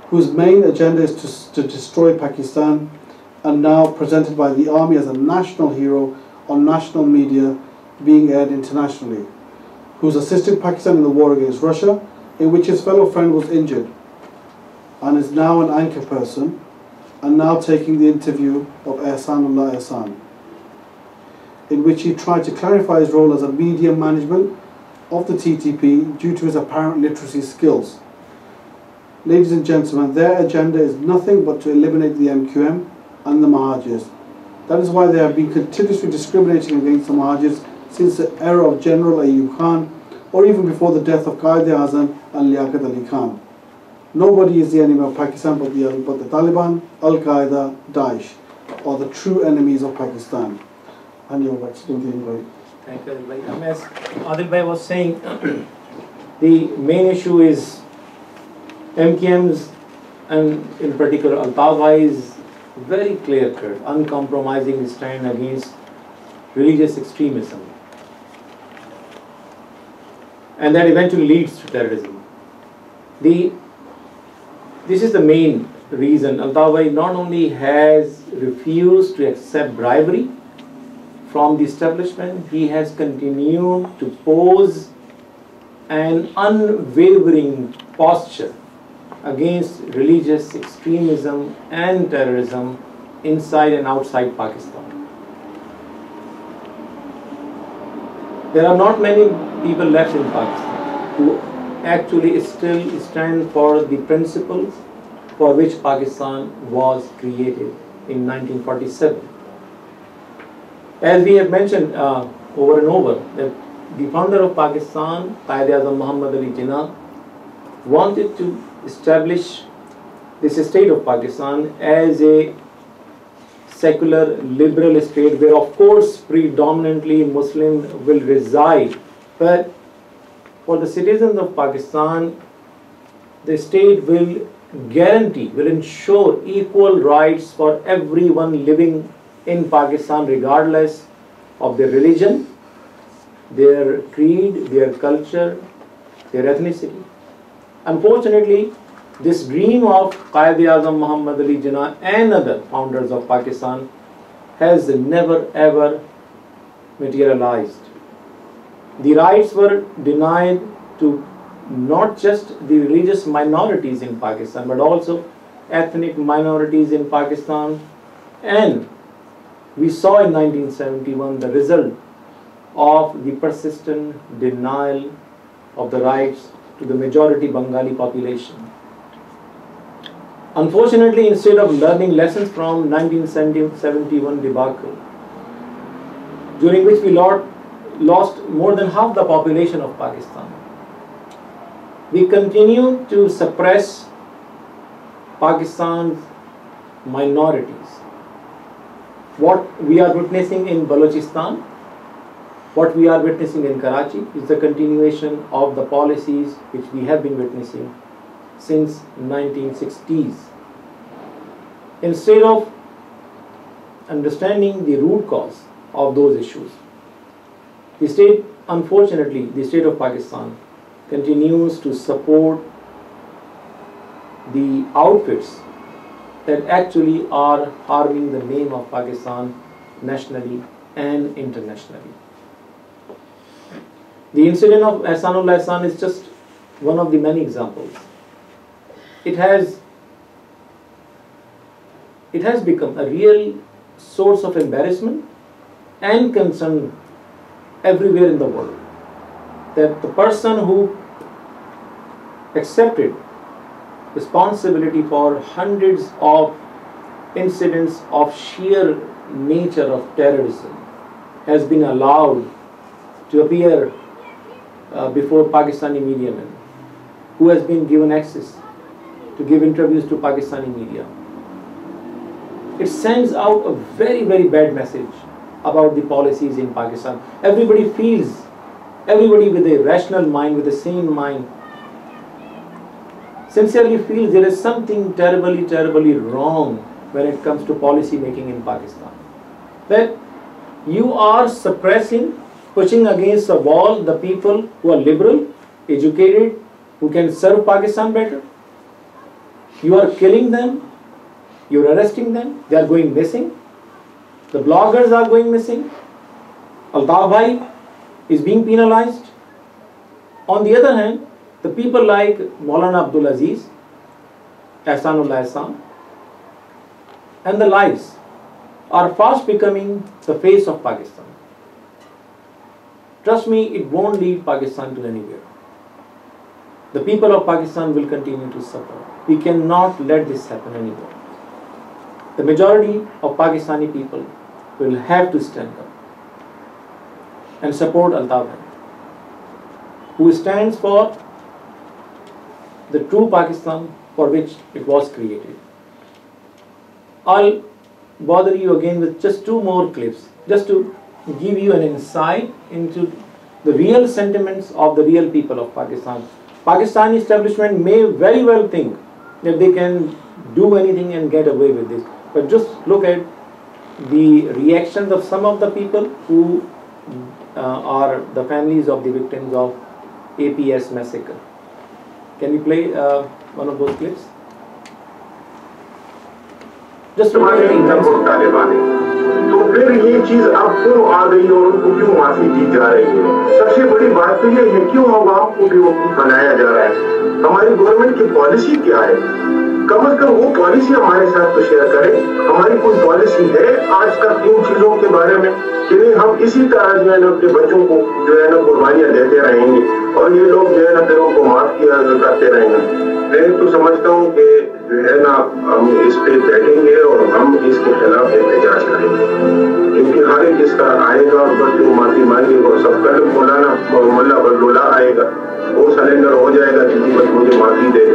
whose main agenda is to destroy Pakistan, and now presented by the army as a national hero on national media being aired internationally, who's assisted Pakistan in the war against Russia, in which his fellow friend was injured, and is now an anchor person, and now taking the interview of Ehsanullah Ehsan, in which he tried to clarify his role as a media management of the TTP due to his apparent literacy skills. Ladies and gentlemen, their agenda is nothing but to eliminate the MQM and the Mahajirs. That is why they have been continuously discriminating against the Mahajirs since the era of General Ayub Khan, or even before the death of Quaid-e-Azam and Liaquat Ali Khan. Nobody is the enemy of Pakistan but the Taliban, Al-Qaeda, Daesh, are the true enemies of Pakistan. And you're right, Thank you, Adil Bhai. As Adil Bhai was saying, the main issue is MQM's, and in particular Altaf Bhai's very clear-cut, uncompromising stand against religious extremism, and that eventually leads to terrorism. This is the main reason Altaf Bhai not only has refused to accept bribery from the establishment, he has continued to pose an unwavering posture against religious extremism and terrorism inside and outside Pakistan. There are not many people left in Pakistan who actually still stand for the principles for which Pakistan was created in 1947. As we have mentioned over and over, that the founder of Pakistan, Quaid-e-Azam Muhammad Ali Jinnah, wanted to establish this state of Pakistan as a secular liberal state where of course predominantly Muslim will reside, but for the citizens of Pakistan the state will guarantee, will ensure equal rights for everyone living in Pakistan regardless of their religion, their creed, their culture, their ethnicity. Unfortunately, this dream of Quaid-e-Azam Muhammad Ali Jinnah and other founders of Pakistan has never ever materialized. The rights were denied to not just the religious minorities in Pakistan but also ethnic minorities in Pakistan, and we saw in 1971 the result of the persistent denial of the rights to the majority Bengali population. Unfortunately, instead of learning lessons from 1971 debacle, during which we lost more than half the population of Pakistan, we continue to suppress Pakistan's minorities. What we are witnessing in Balochistan, what we are witnessing in Karachi is the continuation of the policies which we have been witnessing since 1960s. Instead of understanding the root cause of those issues, the state, unfortunately, the state of Pakistan continues to support the outfits that actually are harming the name of Pakistan nationally and internationally. The incident of Ehsanullah Ehsan is just one of the many examples. It has become a real source of embarrassment and concern everywhere in the world that the person who accepted responsibility for hundreds of incidents of sheer nature of terrorism has been allowed to appear before Pakistani media men, who has been given access to give interviews to Pakistani media. It sends out a very, very bad message about the policies in Pakistan. Everybody with a rational mind, with a sane mind, sincerely feels there is something terribly, terribly wrong when it comes to policy making in Pakistan. That You are suppressing, pushing against the wall the people who are liberal, educated, who can serve Pakistan better. You are killing them, you are arresting them, they are going missing. The bloggers are going missing. Altaf Bhai is being penalized. On the other hand, the people like Maulana Abdul Aziz, Ehsanullah Ehsan, and the likes are fast becoming the face of Pakistan. Trust me, it won't lead Pakistan to anywhere. The people of Pakistan will continue to suffer. We cannot let this happen anymore. The majority of Pakistani people will have to stand up and support Altaf Bhai, who stands for the true Pakistan for which it was created. I'll bother you again with just 2 more clips, just to give you an insight into the real sentiments of the real people of Pakistan. Pakistani establishment may very well think that they can do anything and get away with this, but just look at the reactions of some of the people who are the families of the victims of APS massacre. Can we play one of those clips? Just look at the तो फिर ये चीज अब क्यों आ गई और उनको क्यों माफी दी जा रही है? सबसे बड़ी बात तो ये है क्यों अवाम को बेवकूफ बनाया जा रहा है? हमारी गवर्नमेंट की पॉलिसी क्या है? कम से कम वो पॉलिसी हमारे साथ तो शेयर करें। हमारी कोई पॉलिसी है आज तक इन चीजों के बारे में कि नहीं हम इसी तरह जो है ना अपने बच्चों को जो है ना कुर्बानियां देते रहेंगे और ये लोग जो है ना फिर उनको माफ किया करते रहेंगे। मैं तो समझता हूँ कि जो है ना हम इस पे बैठेंगे और हम इसके खिलाफ एहतजाज करेंगे, क्योंकि हर एक इसका आएगा और बच्चों माफी मांगेगा और सब कल मौलाना मुल्ला बदलुल्लाह आएगा, वो सरेंडर हो जाएगा कि बस मुझे माफी दे।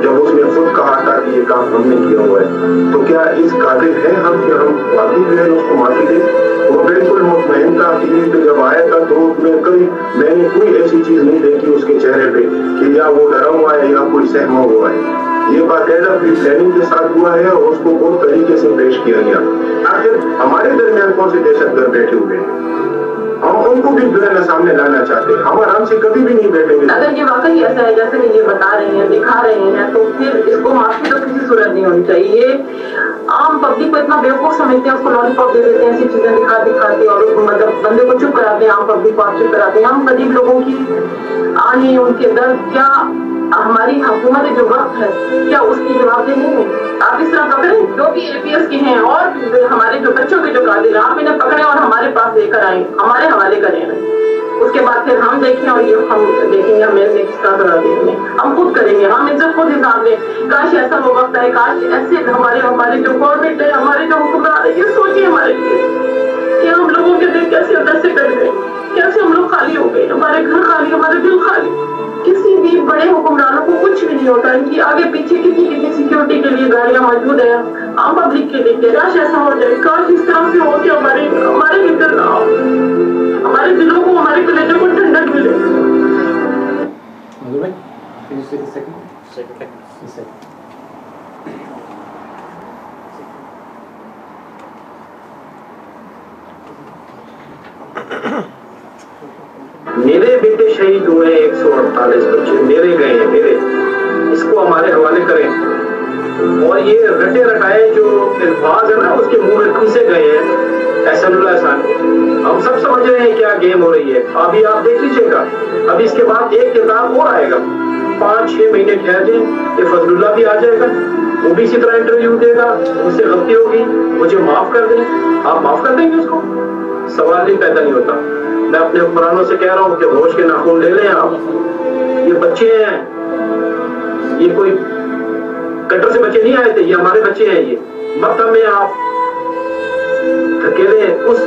जब उसने खुद कहा था कि ये काम हमने किया हुआ है, तो क्या इस काबिल है हम कि हम वाकई जो है उसको माफी दें? वो बिल्कुल मुतमईन था कि जब आया था तो मैंने कोई ऐसी चीज नहीं देखी उसके चेहरे पे कि या वो डरा हुआ है या कोई सहमा हुआ है। ये बाकायदा प्री प्लानिंग के साथ हुआ है और उसको बहुत तरीके से पेश किया गया। आखिर हमारे दरमियान कौन से दहशतगर्द बैठे हुए हैं? हम उनको भी जो है ना सामने लाना चाहते हैं। हम आराम से कभी भी नहीं बैठेंगे। अगर ये वाकई ऐसा है जैसे ये बता रहे हैं, दिखा रहे हैं, तो फिर इसको माफी तो किसी सूरत नहीं होनी चाहिए। आम पब्लिक को इतना बेवकूफ समझते हैं, उसको लॉलीपॉप दे देते हैं, ऐसी चीजें दिखाते और मतलब बंदे को चुप कराते हैं, आम पब्लिक को आप चुप कराते हैं। हम गरीब लोगों की आने उनके दर्द, क्या हमारी हुकूमत जो वक्त है क्या उसकी जवाबदेही नहीं है? आप इस तरह पकड़ें जो भी APS के हैं और हमारे जो बच्चों के जो कातिल, आप इन्हें पकड़े और हमारे पास लेकर आए, हमारे हवाले करें। उसके बाद फिर हम देखें और ये हम देखेंगे हमें किस तरह करा देंगे, हम खुद करेंगे, हम इनसे खुद हिसाब दें। काश ऐसा वो वक्त है, काश ऐसे हमारे जो गवर्नमेंट है, हमारे जो हुक्मरान है, ये सोचिए हमारे लिए कि हम लोगों के दिल कैसे अंदर से कट गए, कैसे हम लोग खाली हो गए, हमारे घर खाली, हमारे दिल खाली। किसी भी बड़े हुक्मरानों को कुछ भी नहीं होता, इनकी आगे पीछे कितनी सिक्योरिटी के लिए गाड़ियां मौजूद है आम पब्लिक के लिए। काश ऐसा हो जाए, काश इस तरह से हो कि हमारे भीतर हमारे दिलों को, हमारे कलेजों को ठंडक मिले। मेरे बेटे शहीद हुए 148 बच्चे मेरे गए हैं, मेरे इसको हमारे हवाले करें। और ये रटे रटाए जो अल्फाज है ना उसके मुंह में घुसे गए हैं एहसानुल्लाह एहसान, हम सब समझ रहे हैं क्या गेम हो रही है। अभी आप देख लीजिएगा, अभी इसके बाद एक किताब और आएगा, 5-6 महीने ठहर जाए, ये फजलुल्लाह भी आ जाएगा, वो भी इसी तरह इंटरव्यू देगा, उससे गलती होगी, मुझे माफ कर दें। आप माफ कर देंगे उसको? सवाल ही पैदा नहीं होता। मैं अपने हुक्मरानों से कह रहा हूँ कि होश के नाखून ले लें आप। ये बच्चे हैं, ये कोई कटर से बच्चे नहीं आए थे, ये हमारे बच्चे हैं। ये मक्तब में आप धकेले उस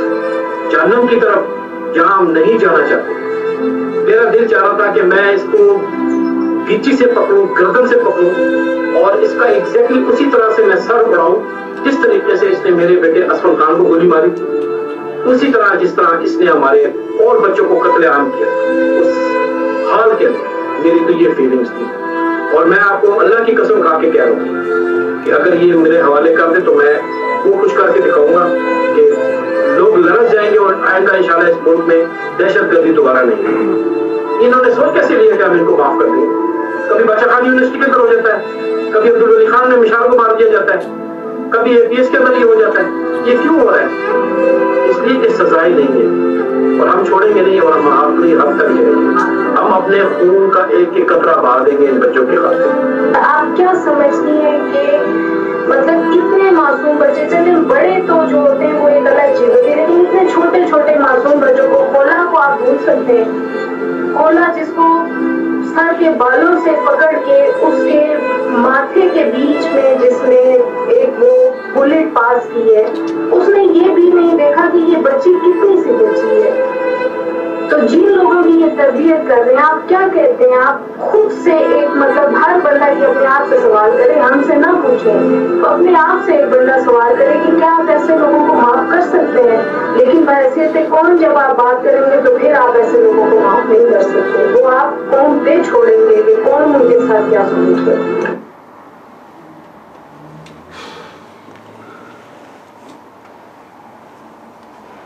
जहन्नम की तरफ जहां हम नहीं जाना चाहते। मेरा दिल चाह रहा था कि मैं इसको पीछे से पकड़ूं, गर्दन से पकड़ूं और इसका एग्जैक्टली उसी तरह से मैं सर बढ़ाऊं जिस तरीके से इसने मेरे बेटे असफल खान को गोली मारी, उसी तरह जिस तरह इसने हमारे और बच्चों को कत्लेआम किया। उस हाल के अंदर मेरी तो ये फीलिंग्स थी और मैं आपको अल्लाह की कसम खा के कह रहा हूँ कि अगर ये मेरे हवाले कर दे तो मैं वो कुछ करके दिखाऊंगा कि लोग जाएंगे और आइंदा इंशाल्लाह इस मुल्क में दहशतगर्दी दोबारा नहीं होगी। इन्होंने सोच कैसे लिया कि हम इनको माफ कर देंगे? कभी बच्चा खान यूनिवर्सिटी के अंदर हो जाता है, कभी अब्दुल वली खान में मिसाल को मार दिया जाता है, कभी APS के अंदर ही हो जाता है। ये क्यों हो रहा है? इसलिए कि सजाएं नहीं है और हम छोड़ेंगे नहीं और हम अपनी हद तक रहेंगे। हम अपने खून का एक एक कतरा बहा देंगे इन बच्चों के खातिर। आप क्या समझती हैं कि मतलब इतने मासूम बच्चे, चले बड़े तो जो होते हैं वो एक अलग चीज होती है, लेकिन इतने छोटे छोटे मासूम बच्चों को, खोला को आप भूल सकते हैं? खोला जिसको सर के बालों से पकड़ के उसके माथे के बीच में जिसने एक वो बुलेट पास की है, उसने ये भी नहीं देखा कि ये बच्ची कितनी सी बच्ची है। तो जिन लोगों की ये तरबियत कर रहे हैं, आप क्या कहते हैं? आप खुद से एक मतलब हर बंदा की अपने आप से सवाल करे, हमसे ना पूछें, तो अपने आप से एक बंदा सवाल करे कि क्या आप ऐसे लोगों को माफ कर सकते हैं? लेकिन बहैसियत कौन जब आप बात करेंगे तो फिर आप ऐसे लोगों को माफ नहीं कर सकते। वो आप कौन पे छोड़ेंगे कि कौन उनके साथ क्या सलूक करेंगे?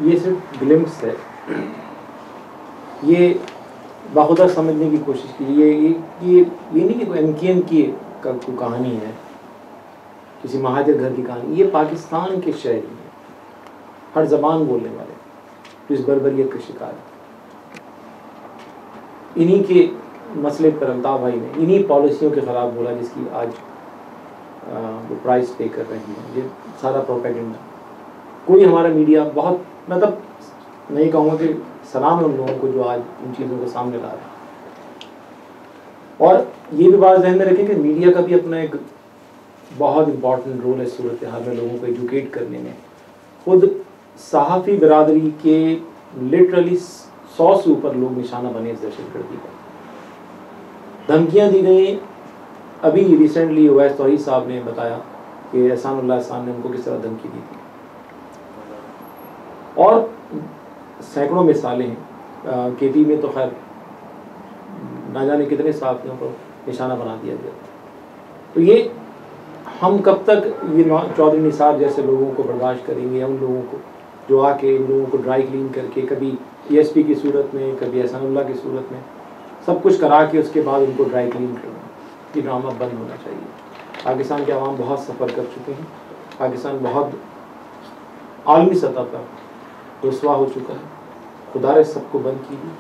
ये सिर्फ ग्लिम्स है, ये बाखुदा समझने की कोशिश कीजिए। ये नहीं कि कोई MKN की कहानी है, किसी महाजर घर की कहानी। ये पाकिस्तान के शहरी हैं, हर जबान बोलने वाले, तो इस बर्बरियत के शिकार है। इन्हीं के मसले पर अल्ताफ भाई ने इन्हीं पॉलिसियों के खिलाफ बोला जिसकी आज वो प्राइस पे कर रही है। ये सारा प्रोपेगेंडा, कोई हमारा मीडिया बहुत, मतलब नहीं कहूँगा कि सलाम है उन लोगों को जो आज इन चीज़ों को सामने ला रहे हैं। और ये भी बात ध्यान में रखें कि मीडिया का भी अपना एक बहुत इम्पॉर्टेंट रोल है सूरत हाल में लोगों को एजुकेट करने में। खुद सहाफ़ी बिरादरी के लिटरली 100 से ऊपर लोग निशाना बने इस दहशतगर्दी का। धमकियाँ दी गई। अभी रिसेंटली उवैस तौहीद साहब ने बताया कि एहसानुल्लाह साहब ने उनको किस तरह धमकी दी थी, और सैकड़ों मिसालें हैं। KP में तो खैर ना जाने कितने सहाफ़ियों को निशाना बना दिया गया। तो ये हम कब तक ये चौधरी निसार जैसे लोगों को बर्दाश्त करेंगे, या उन लोगों को जो आके इन लोगों को ड्राई क्लीन करके कभी ESP की सूरत में, कभी एहसानुल्लाह की सूरत में सब कुछ करा के उसके बाद उनको ड्राई क्लीन करना। ये ड्रामा बंद होना चाहिए। पाकिस्तान के अवाम बहुत सफ़र कर चुके हैं, पाकिस्तान बहुत आलमी सतह पर रुसवा हो चुका है। खुदा रे सबको बंद कीजिए,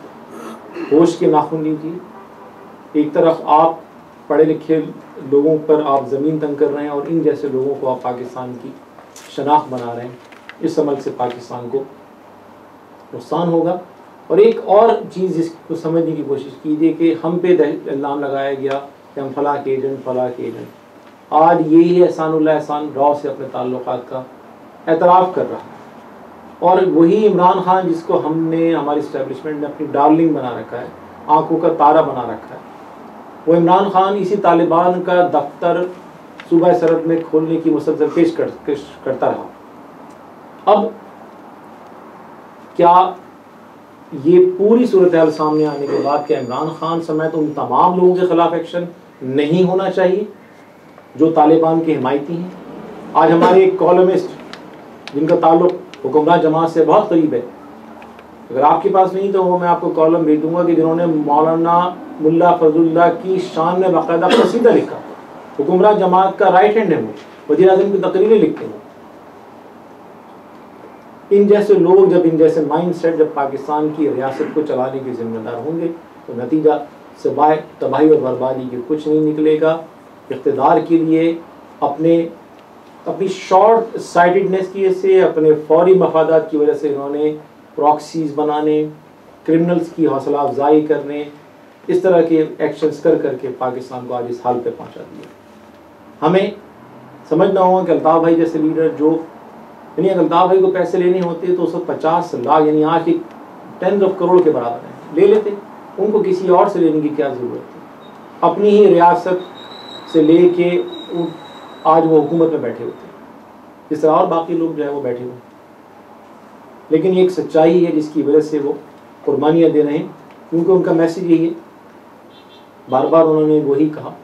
होश के नाखून लीजिए। एक तरफ आप पढ़े लिखे लोगों पर आप ज़मीन तंग कर रहे हैं और इन जैसे लोगों को आप पाकिस्तान की शनाख्त बना रहे हैं। इस अमल से पाकिस्तान को नुकसान होगा। और एक और चीज़ जिसको समझने की कोशिश कीजिए कि हम पे इल्ज़ाम लगाया गया कि हम फलाह के एजेंट। आज यही है एहसानुल्लाह एहसान रॉ से अपने ताल्लुकात का एतराफ़ कर रहा है, और वही इमरान खान जिसको हमने हमारी इस्टेब्लिशमेंट ने अपनी डार्लिंग बना रखा है, आंखों का तारा बना रखा है, वो इमरान खान इसी तालिबान का दफ्तर सूबा सरहद में खोलने की मुसलसल पेशकश करता रहा। अब क्या ये पूरी सूरत हाल सामने आने के बाद क्या इमरान खान समेत उन तमाम लोगों के खिलाफ एक्शन नहीं होना चाहिए जो तालिबान के हिमायती हैं? आज हमारे एक कॉलमिस्ट जिनका ताल्लुक हुक्मरान जमात से बहुत करीब है, अगर आपके पास नहीं तो वो मैं आपको कॉलम भेज दूंगा कि जिन्होंने मौलाना मुल्ला फजलुल्लाह की शान में बाकायदा कसीदा लिखा। हुक्मरान जमात का राइट हैंड है, वो वज़ीर आज़म की तकरीरें लिखते हैं। इन जैसे लोग जब इन जैसे माइंड सेट जब पाकिस्तान की रियासत को चलाने के जिम्मेदार होंगे तो नतीजा सिवाय तबाही और बर्बादी के कुछ नहीं निकलेगा। इक़्तिदार के लिए अपनी शॉर्ट साइटेडनेस की वजह से, अपने फौरी मफादात की वजह से इन्होंने प्रॉक्सीज बनाने, क्रिमिनल्स की हौसला अफजाई करने, इस तरह के एक्शंस कर करके पाकिस्तान को आज इस हाल पे पहुंचा दिया। हमें समझना होगा कि अल्ताफ़ भाई जैसे लीडर जो, यानी अल्ताफ़ भाई को पैसे लेने होते तो उसको 50 लाख यानी आज की 10 करोड़ के बराबर है, ले लेते। उनको किसी और से लेने की क्या ज़रूरत है? अपनी ही रियासत से ले के आज वो हुकूमत में बैठे होते हैं, इस तरह और बाकी लोग जो है वो बैठे हुए। लेकिन ये एक सच्चाई है जिसकी वजह से वो कुर्बानियाँ दे रहे हैं, क्योंकि उनका मैसेज यही है। बार बार उन्होंने वही कहा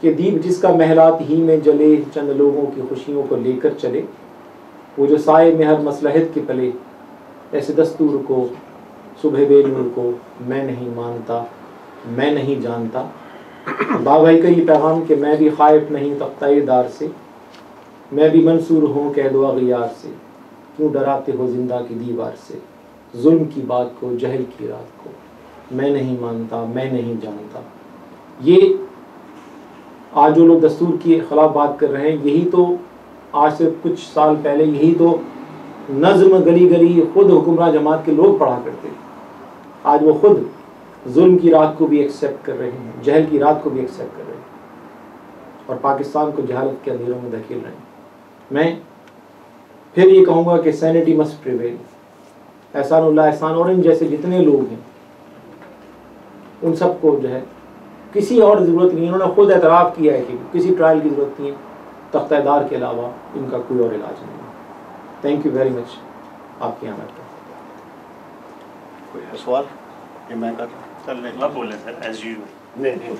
कि दीप जिसका महलात ही में जले, चंद लोगों की खुशियों को लेकर चले। वो जो साए में हर मसलहत के पले, ऐसे दस्तूर को सुबह बेनूर को मैं नहीं मानता, मैं नहीं जानता। बाबाई का ये पैगाम कि मैं भी खाइफ नहीं तख्ताए दार से, मैं भी मंसूर हूँ कह दो अगियार से, क्यों डराते हो जिंदा की दीवार से, जुल्म की बात को जहल की रात को, मैं नहीं मानता, मैं नहीं जानता। ये आज जो लोग दस्तूर के खिलाफ बात कर रहे हैं, यही तो आज से कुछ साल पहले यही तो नज़्म गली गली खुद हुक्मरान जमात के लोग पढ़ा करते थे। आज वो खुद जुल्म की रात को भी एक्सेप्ट कर रहे हैं, जहल की रात को भी एक्सेप्ट कर रहे हैं और पाकिस्तान को जहालत के अंधेरों में धकेल रहे हैं। मैं फिर ये कहूँगा कि सैनिटी मस्ट प्रिवेल। एहसानुल्लाह एहसान और इन जैसे जितने लोग हैं उन सबको जो है किसी और ज़रूरत नहीं है। इन्होंने खुद एतराफ़ किया है कि किसी ट्रायल की ज़रूरत नहीं है, तख्तादार के अलावा इनका कोई और इलाज नहीं है। थैंक यू वेरी मच आपकी आमद का। कोई सवाल? मैं कर बोले सर एज यू। नहीं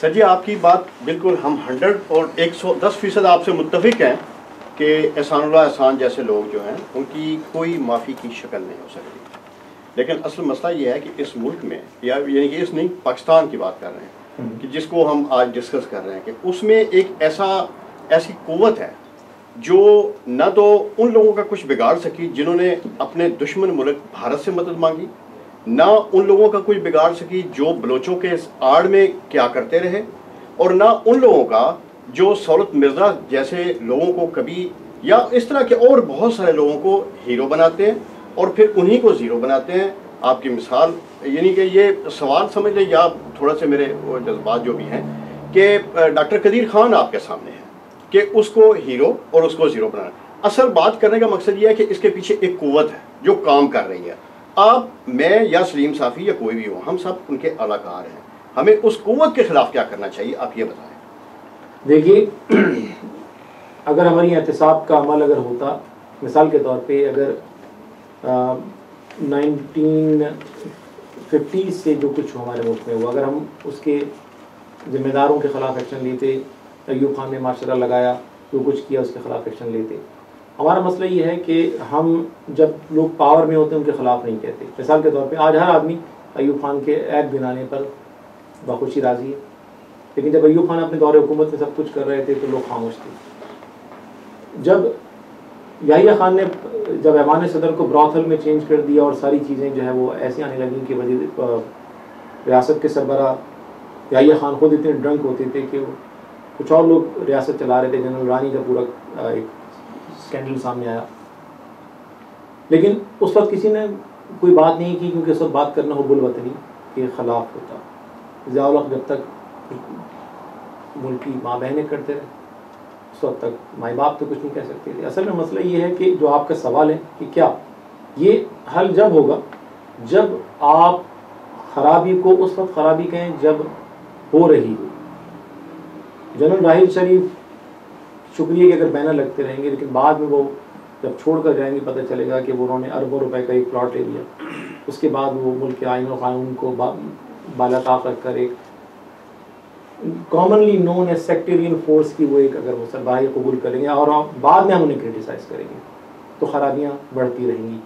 सर जी, आपकी बात बिल्कुल हम 100 और 110% आपसे मुत्तफिक हैं कि एहसानुल्लाह एहसान जैसे लोग जो हैं उनकी कोई माफ़ी की शक्ल नहीं हो सकती। लेकिन असल मसला ये है कि इस मुल्क में, या यानी कि इस नहीं पाकिस्तान की बात कर रहे हैं कि जिसको हम आज डिस्कस कर रहे हैं, कि उसमें एक ऐसी क़ुव्वत है जो न तो उन लोगों का कुछ बिगाड़ सकी जिन्होंने अपने दुश्मन मुल्क भारत से मदद मांगी, ना उन लोगों का कुछ बिगाड़ सकी जो बलोचों के आड़ में क्या करते रहे, और ना उन लोगों का जो सौलत मिर्ज़ा जैसे लोगों को कभी, या इस तरह के और बहुत सारे लोगों को हीरो बनाते हैं और फिर उन्हीं को ज़ीरो बनाते हैं। आपकी मिसाल यानी कि ये सवाल समझ लें या थोड़ा से मेरे जज्बात जो भी हैं कि डॉक्टर कदीर खान आपके सामने है कि उसको हीरो और उसको ज़ीरो बनाना। असल बात करने का मकसद ये है कि इसके पीछे एक क़ुव्वत है जो काम कर रही है। आप, मैं या सलीम साफ़ी या कोई भी हो, हम सब उनके अलाकार हैं। हमें उस क़ुव्वत के ख़िलाफ़ क्या करना चाहिए, आप ये बताएं। देखिए, अगर हमारी एहतिसाब का अमल अगर होता, मिसाल के तौर पे अगर 1950 से जो कुछ हमारे मुल्क में हुआ, अगर हम उसके ज़िम्मेदारों के ख़िलाफ़ एक्शन लेते, अयूब खान ने माशरा लगाया, जो कुछ किया उसके ख़िलाफ़ एक्शन लेते। हमारा मसला ये है कि हम जब लोग पावर में होते हैं उनके ख़िलाफ़ नहीं कहते। मिसाल के तौर पे आज हर आदमी अयूब खान के ऐब गिनाने पर बखुशी राज़ी है, लेकिन जब अयूब खान अपने दौरे हुकूमत में सब कुछ कर रहे थे तो लोग खामोश थे। जब याहिया खान ने जब ऐवान सदर को ब्रॉथल में चेंज कर दिया और सारी चीज़ें जो है वो ऐसी आने लगी कि रियासत के सरबरा याहिया खान खुद इतने ड्रंक होते थे कि कुछ और लोग रियासत चला रहे थे। जनरल रानी का पूरा एक स्कैंडल सामने आया, लेकिन उस वक्त किसी ने कोई बात नहीं की, क्योंकि उस वक्त बात करना हुब्बुल वतनी के ख़िलाफ़ होता। ज़ियाउल हक़ जब तक मुल्क की माँ बहनें करते रहे, उस वक्त तक माँ बाप तो कुछ नहीं कह सकते थे। असल में मसला ये है कि जो आपका सवाल है कि क्या ये हल जब होगा जब आप खराबी को उस वक्त खराबी कहें जब हो रही हो। जनरल राहिल शरीफ शुक्रिया कि अगर बैनर लगते रहेंगे, लेकिन बाद में वो जब छोड़ कर जाएंगे पता चलेगा कि वो उन्होंने अरबों रुपए का एक प्लॉट ले लिया। उसके बाद वो मुल्क के आईन और क़ानून को बालाताक रखकर एक commonly known as sectarian force की वो एक अगर वो सरबराही कबूल करेंगे और बाद में हम उन्हें क्रिटिसाइज़ करेंगे तो खराबियाँ बढ़ती रहेंगी।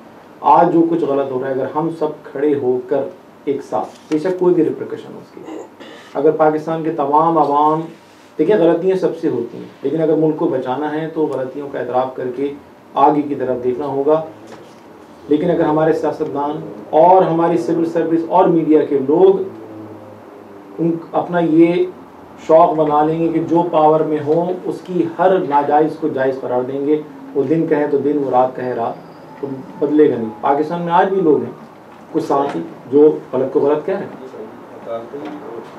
आज जो कुछ गलत हो रहा है, अगर हम सब खड़े होकर एक साथ, बेशक कोई भी रिप्रिकॉशन हो उसकी, अगर पाकिस्तान के तमाम आवाम, देखिए गलतियाँ सबसे होती हैं, लेकिन अगर मुल्क को बचाना है तो गलतियों का एतराफ़ करके आगे की तरफ देखना होगा। लेकिन अगर हमारे सियासतदान और हमारी सिविल सर्विस और मीडिया के लोग अपना ये शौक़ बना लेंगे कि जो पावर में हो उसकी हर नाजायज़ को जायज़ करार देंगे, वो दिन कहे तो दिन, वो रात कहे रात, तो बदलेगा नहीं। पाकिस्तान में आज भी लोग हैं कुछ साथी जो गलत को गलत कह रहे हैं।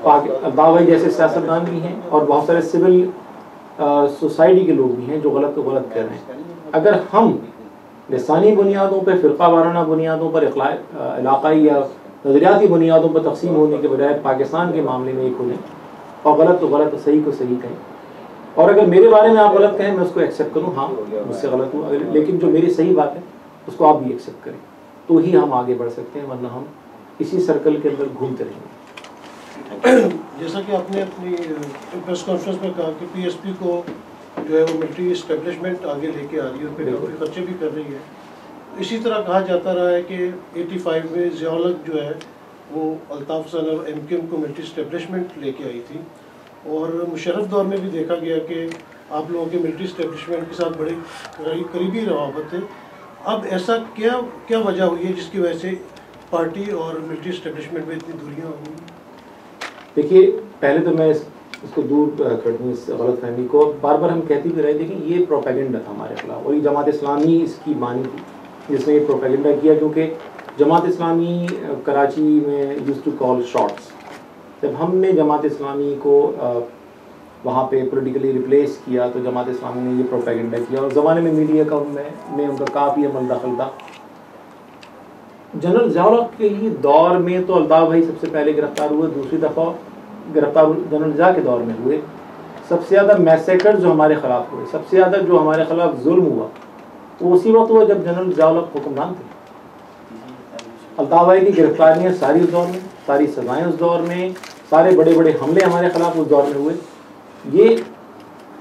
अल्ताफ़ भाई जैसे सियासतदान भी हैं और बहुत सारे सिविल सोसाइटी के लोग भी हैं जो गलत को गलत कह रहे हैं। अगर हम लिसानी बुनियादों पर, फ़िरक़ा वाराना बुनियादों पर, इलाक़ाई या नज़रियाती बुनियादों पर तक़सीम होने के बजाय पाकिस्तान के मामले में एक हो जाए और गलत तो गलत, सही को सही कहें। और अगर मेरे बारे में आप गलत कहें मैं उसको एक्सेप्ट करूँ, हाँ मुझसे गलत हुआ, लेकिन जो मेरी सही बात है उसको आप भी एक्सेप्ट करें, तो ही हम आगे बढ़ सकते हैं, वरना हम इसी सर्कल के अंदर घूमते रहेंगे। जैसा कि आपने अपनी प्रेस कॉन्फ्रेंस में कहा कि पीएसपी को जो है वो मिलिट्री इस्टेब्लिशमेंट आगे लेके आ रही है, उन पर काफ़ी खर्चे भी कर रही है। इसी तरह कहा जाता रहा है कि 85 में ज़ियाउल-हक जो है वो अल्ताफ़ हुसैन और MQM को मिलिट्री इस्टेब्लिशमेंट लेके आई थी, और मुशर्रफ दौर में भी देखा गया कि आप लोगों के मिलिट्री इस्टेब्लिशमेंट के साथ बड़ी करीबी रवाबत है। अब ऐसा क्या वजह हुई है जिसकी वजह से पार्टी और मिलिट्री इस्टेब्लिशमेंट में इतनी दूरियाँ हो गई? देखिए, पहले तो मैं इसको दूर कर दूँ इस गलत फहमी को। बार बार हम कहते भी रहे थे कि ये प्रोपेगेंडा था हमारे खिलाफ, और ये जमात इस्लामी इसकी बानी थी जिसने ये प्रोपेगेंडा किया, क्योंकि जमात इस्लामी कराची में यूज्ड टू कॉल शॉट्स। जब हमने जमात इस्लामी को वहाँ पे पॉलिटिकली रिप्लेस किया तो जमात इस्लामी ने ये प्रोपेगेंडा किया, और ज़माने में मीडिया का में उनका काफ़ी अमल दखल था। जनरल ज़ियाउल-हक के ही दौर में तो अल्ताफ़ भाई सबसे पहले गिरफ्तार हुए, दूसरी दफ़ा गिरफ्तार जनरल ज़िया के दौर में हुए। सबसे ज़्यादा मैसेकर जो हमारे ख़िलाफ़ हुए, सबसे ज़्यादा जो हमारे ख़िलाफ़ जुल्म हुआ, वो उसी वक्त हुआ जब जनरल ज़ियाउल-हक हुक्मरान थे। अल्ताफ़ भाई की गिरफ्तारियाँ सारी उस दौर में, सारी सज़ाएँ उस दौर में, सारे बड़े बड़े हमले हमारे ख़िलाफ़ उस दौर में हुए। ये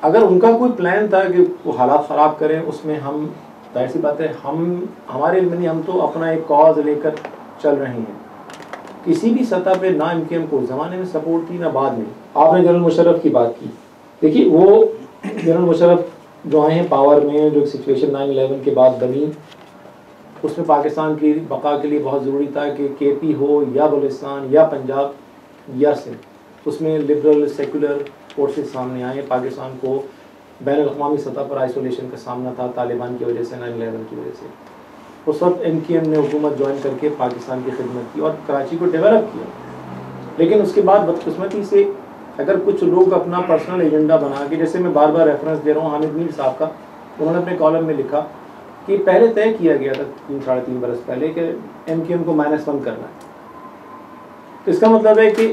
अगर उनका कोई प्लान था कि वो हालात ख़राब करें, उसमें हम जाहिर सी बात है हमारे इल्म नहीं, हम तो अपना एक कॉज लेकर चल रहे हैं। किसी भी सतह पे ना MQM को ज़माने में सपोर्ट थी ना बाद में। आपने जनरल मुशर्रफ की बात की, देखिए वो जनरल मुशर्रफ जो आए हैं पावर में, जो सिचुएशन 9/11 के बाद बनी, उसमें पाकिस्तान की बका के लिए बहुत ज़रूरी था कि KP हो या बलूचिस्तान या पंजाब या सिंध, उसमें लिबरल सेकुलर फोर्सेस सामने आए। पाकिस्तान को बैनुल-अक़वामी सतह पर आइसोलेशन का सामना था तालिबान की वजह से, 9/11 की वजह से। उस वक्त MQM ने हुकूमत ज्वाइन करके पाकिस्तान की खिदमत की और कराची को डेवलप किया। लेकिन उसके बाद बदकिस्मती से अगर कुछ लोग अपना पर्सनल एजेंडा बना के, जैसे मैं बार बार रेफरेंस दे रहा हूँ हामिद मीर साहब का, उन्होंने अपने कॉलम में लिखा कि पहले तय किया गया था 3-3.5 बरस पहले कि MQM को -1 करना है। तो इसका मतलब है कि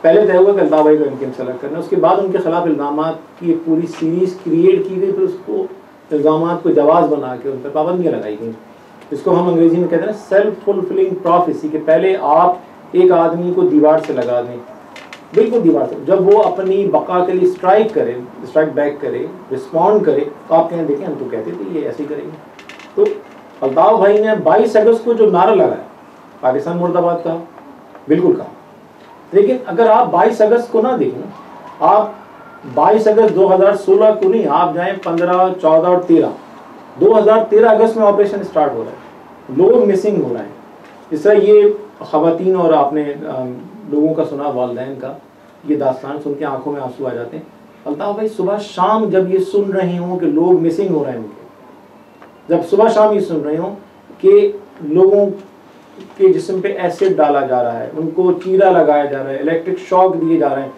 पहले तय हुआ कि अल्ताफ़ भाई को MQM सेलेक्ट करना है, उसके बाद उनके खिलाफ इल्ज़ामात की एक पूरी सीरीज़ क्रिएट की गई, फिर उसको इल्ज़ामात को जवाज़ बना के उन पर पाबंदियाँ लगाई गई, जिसको हम अंग्रेजी में कहते हैं सेल्फ फुलफिलिंग प्रॉफेसी, कि पहले आप एक आदमी को दीवार से लगा दें, बिल्कुल दीवार से, जब वो अपनी बका के लिए स्ट्राइक बैक करे, रिस्पॉन्ड करे, तो आप कहें देखें हम तो कहते थे ये ऐसे ही करेंगे। तो अल्ताफ़ भाई ने 22 अगस्त को जो नारा लगाया, पाकिस्तान मुर्दाबाद कहा, बिल्कुल कहा, लेकिन अगर आप 22 अगस्त को ना देखें, आप 22 अगस्त 2016 को नहीं, आप जाएं 15, 14 और 13, 2013 अगस्त में ऑपरेशन स्टार्ट हो रहा है, लोग मिसिंग हो रहे हैं। इस तरह ये ख़वातीन, और आपने लोगों का सुना वालिदैन का, ये दास्तान सुन के आंखों में आंसू आ जाते हैं। अल्ताफ़ भाई सुबह शाम जब ये सुन रहे हों कि लोग मिसिंग हो रहे हैं उनके, जब सुबह शाम ये सुन रहे हों कि लोगों के जिस्म पे एसिड डाला जा रहा है, उनको चीरा लगाया जा रहा है, इलेक्ट्रिक शॉक दिए जा रहे हैं,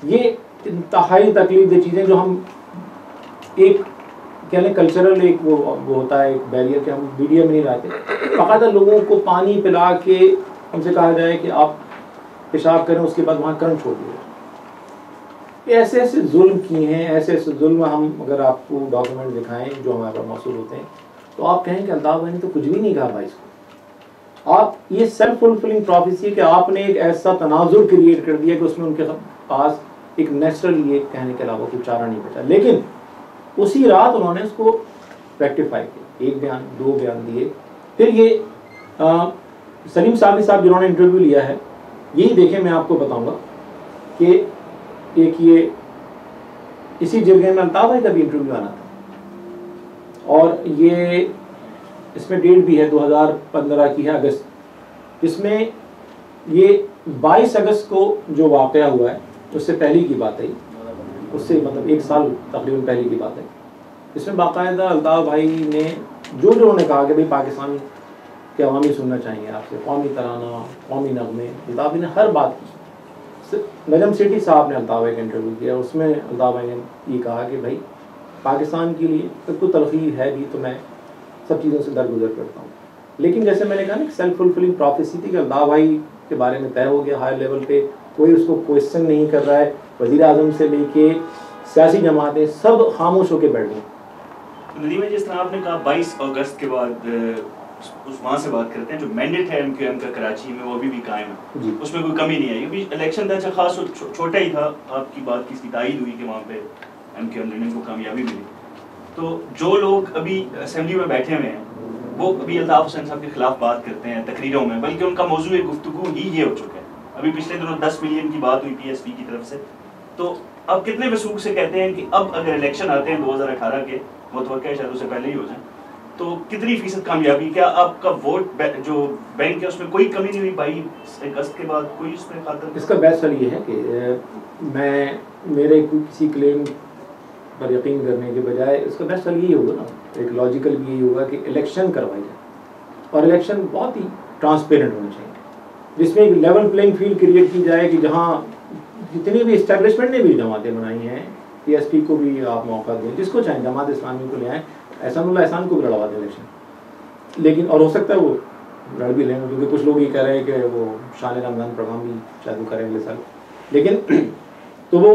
ये इंतहाई तकलीफ दे चीज़ें जो हम एक कह लें कल्चरल एक वो होता है एक बैरियर कि हम वीडियो में नहीं लाते, बाकायदा लोगों को पानी पिला के हमसे कहा जाए कि आप पेशाब करें, उसके बाद वहाँ करंट छोड़ दिया। ऐसे ऐसे जुल्म किए हैं, ऐसे ऐसे जुल्म हम अगर आपको डॉक्यूमेंट दिखाएं जो हमारे पास मौसूल होते हैं, तो आप कहें कि अल्ताफ़ भाई ने तो कुछ भी नहीं कहा भाई इसको। आप ये सेल्फ फुलफिलिंग प्रॉफेसी कि आपने एक ऐसा तनाजुर क्रिएट कर दिया कि उसमें उनके पास एक नेचुरल ये कहने के अलावा कुछ चारा नहीं बचा। लेकिन उसी रात उन्होंने उसको रेक्टिफाई किया, 1 बयान 2 बयान दिए। फिर ये सलीम साहब जिन्होंने इंटरव्यू लिया है, यही देखें, मैं आपको बताऊंगा कि एक ये इसी जगह में अल्ताफ़ भाई का भी इंटरव्यू आना था, और ये इसमें डेट भी है 2015 की है, अगस्त। इसमें ये 22 अगस्त को जो वाक़या हुआ है उससे पहले की बात है, उससे मतलब 1 साल तकरीबन पहले की बात है। इसमें बाकायदा अल्ताफ़ भाई ने जो उन्होंने कहा कि भाई पाकिस्तान के अवामी सुनना चाहिए आपसे, कौमी तराना, कौमी नगमे, अल्ताफ़ भाई ने हर बात की। नजम सिटी साहब ने अल्ताफ़ भाई का इंटरव्यू किया, उसमें अल्ताफ़ भाई ने ये कहा कि भाई पाकिस्तान के लिए तो कोई तलखी है भी, तो मैं सब चीज़ों से दरगुजर करता हूँ। लेकिन जैसे मैंने कहा ना, सेल्फ फुलफिलिंग प्रॉफेसी थी कि अल्ताफ़ भाई के बारे में तय हो गया हाई लेवल पे, कोई उसको क्वेश्चन नहीं कर रहा है, वज़ीर आज़म से लेके सियासी जमातें सब खामोश होकर बैठ गई। नदीम, जिस तरह आपने कहा 22 अगस्त के बाद उस वहाँ से बात करते हैं, जो मैंडेट है MQM का कराची में वो अभी भी कायम है, उसमें कोई कमी नहीं आई। अभी इलेक्शन था, अच्छा खास छोटा ही था, आपकी बात की तायद हुई कि वहाँ पे MQM लड़ने को कामयाबी मिली। तो जो लोग अभी असेंबली में बैठे हुए हैं वो अभी अल्ताफ हुसैन साहब के खिलाफ बात करते हैं तकरीरों में, बल्कि उनका मौजूद गुफ्तगू ही ये हो चुका है। अभी पिछले दिनों 10 मिलियन की बात हुई PSP की तरफ से, तो अब कितने वसूख से कहते हैं कि अब अगर इलेक्शन आते हैं 2018 के, मुतवक्का है शायद उससे पहले ही हो जाए, तो कितनी फीसद कामयाबी, क्या आपका वोट जो बैंक है उसमें कोई कमी नहीं हुई 22 अगस्त के बाद, कोई उसमें खातर? इसका बेस्ट सवाल ये है कि मैं मेरे किसी क्लेम पर यकीन करने के बजाय इसका बेस्ट सवाल यही होगा ना, एक लॉजिकल भी यही होगा कि इलेक्शन करवाई जाए और इलेक्शन बहुत ही ट्रांसपेरेंट होना चाहिए, जिसमें एक लेवल प्लेइंग फील्ड क्रिएट की जाए कि जहाँ जितनी भी इस्टेब्लिशमेंट ने भी जमातें बनाई हैं, PSP को भी आप मौका दें, जिसको चाहें जमात इस्लामी को ले आएँ, एहसान को भी लड़वा दें इलेक्शन। लेकिन और हो सकता है वो लड़ भी लें, क्योंकि कुछ लोग ये कह रहे हैं कि वो शान रमज़ान प्रोग्राम भी शायद वो करें अगले साल। लेकिन तो वो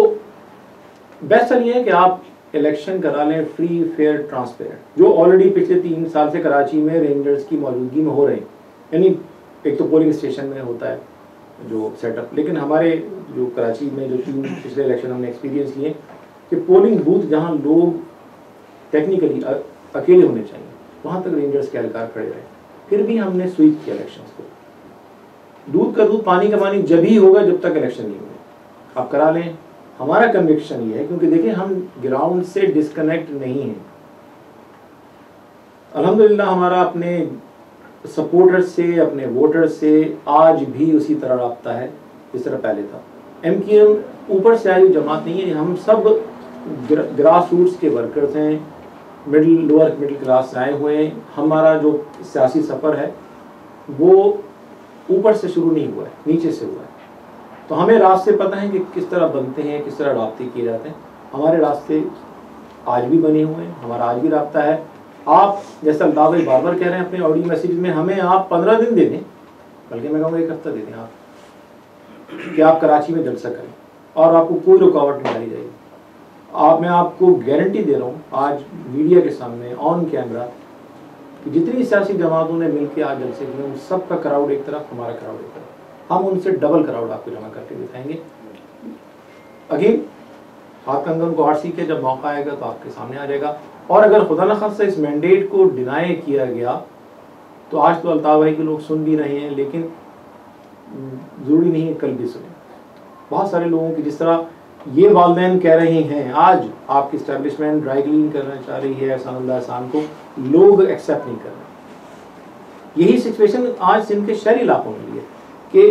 बेस्ट सर ये है कि आप इलेक्शन करा लें फ्री फेयर ट्रांसपेरेंट, जो ऑलरेडी पिछले 3 साल से कराची में रेंजर्स की मौजूदगी में हो रहे हैं। यानी एक तो पोलिंग स्टेशन में होता है जो सेटअप, लेकिन हमारे जो कराची में जो 3 पिछले इलेक्शन हमने एक्सपीरियंस लिए कि पोलिंग बूथ जहाँ लोग टेक्निकली अकेले होने चाहिए वहाँ तक रेंजर्स के एहलकार खड़े रहे, फिर भी हमने स्वीप किया इलेक्शंस को। दूध का दूध पानी का पानी जब ही होगा जब तक इलेक्शन नहीं होगा, आप करा लें। हमारा कन्विक्शन ये है, क्योंकि देखिए हम ग्राउंड से डिस्कनेक्ट नहीं हैं। अल्हम्दुलिल्लाह हमारा अपने सपोर्टर्स से, अपने वोटर्स से आज भी उसी तरह रब्ता है जिस तरह पहले था। MQM ऊपर से आई जमात नहीं है, हम सब ग्रास रूट्स के वर्कर्स हैं, लोअर मिडिल क्लास से आए हुए हैं। हमारा जो सियासी सफ़र है वो ऊपर से शुरू नहीं हुआ है, नीचे से हुआ है। तो हमें रास्ते पता हैं कि किस तरह बनते हैं, किस तरह राब्ते किए जाते हैं। हमारे रास्ते आज भी बने हुए हैं, हमारा आज भी राब्ता है। आप जैसा अल्ताफ भाई बार बार कह रहे हैं अपने ऑडियो मैसेज में, हमें आप 15 दिन दे दें, बल्कि मैं कहूँगा 1 हफ्ता दे दें आप, कि आप कराची में जलसा करें और आपको कोई रुकावट नहीं डाली जाएगी। मैं आपको गारंटी दे रहा हूँ आज मीडिया के सामने ऑन कैमरा कि जितनी सियासी जमातों ने मिलकर आज जलसे किए उन सब का क्राउड एक तरफ, हमारा क्राउड एक तरफ, हम उनसे डबल क्राउड आपको जमा करके दिखाएंगे। अगेन हाथ कंगन उनको हाथ सीखे, जब मौका आएगा तो आपके सामने आ जाएगा। और अगर खुदा न खास्ता इस मैंडेट को डिनाई किया गया तो आज तो अल्ताफ भाई के लोग सुन भी रहे हैं, लेकिन ज़रूरी नहीं है कल भी सुने। बहुत सारे लोगों की, जिस तरह ये वालिदैन कह रहे हैं आज आपकी इस्टेब्लिशमेंट ड्राई क्लीन करना चाह रही है एहसान को, लोग एक्सेप्ट नहीं कर रहे। यही सिचुएशन आज सिंध के शहरी इलाकों में है कि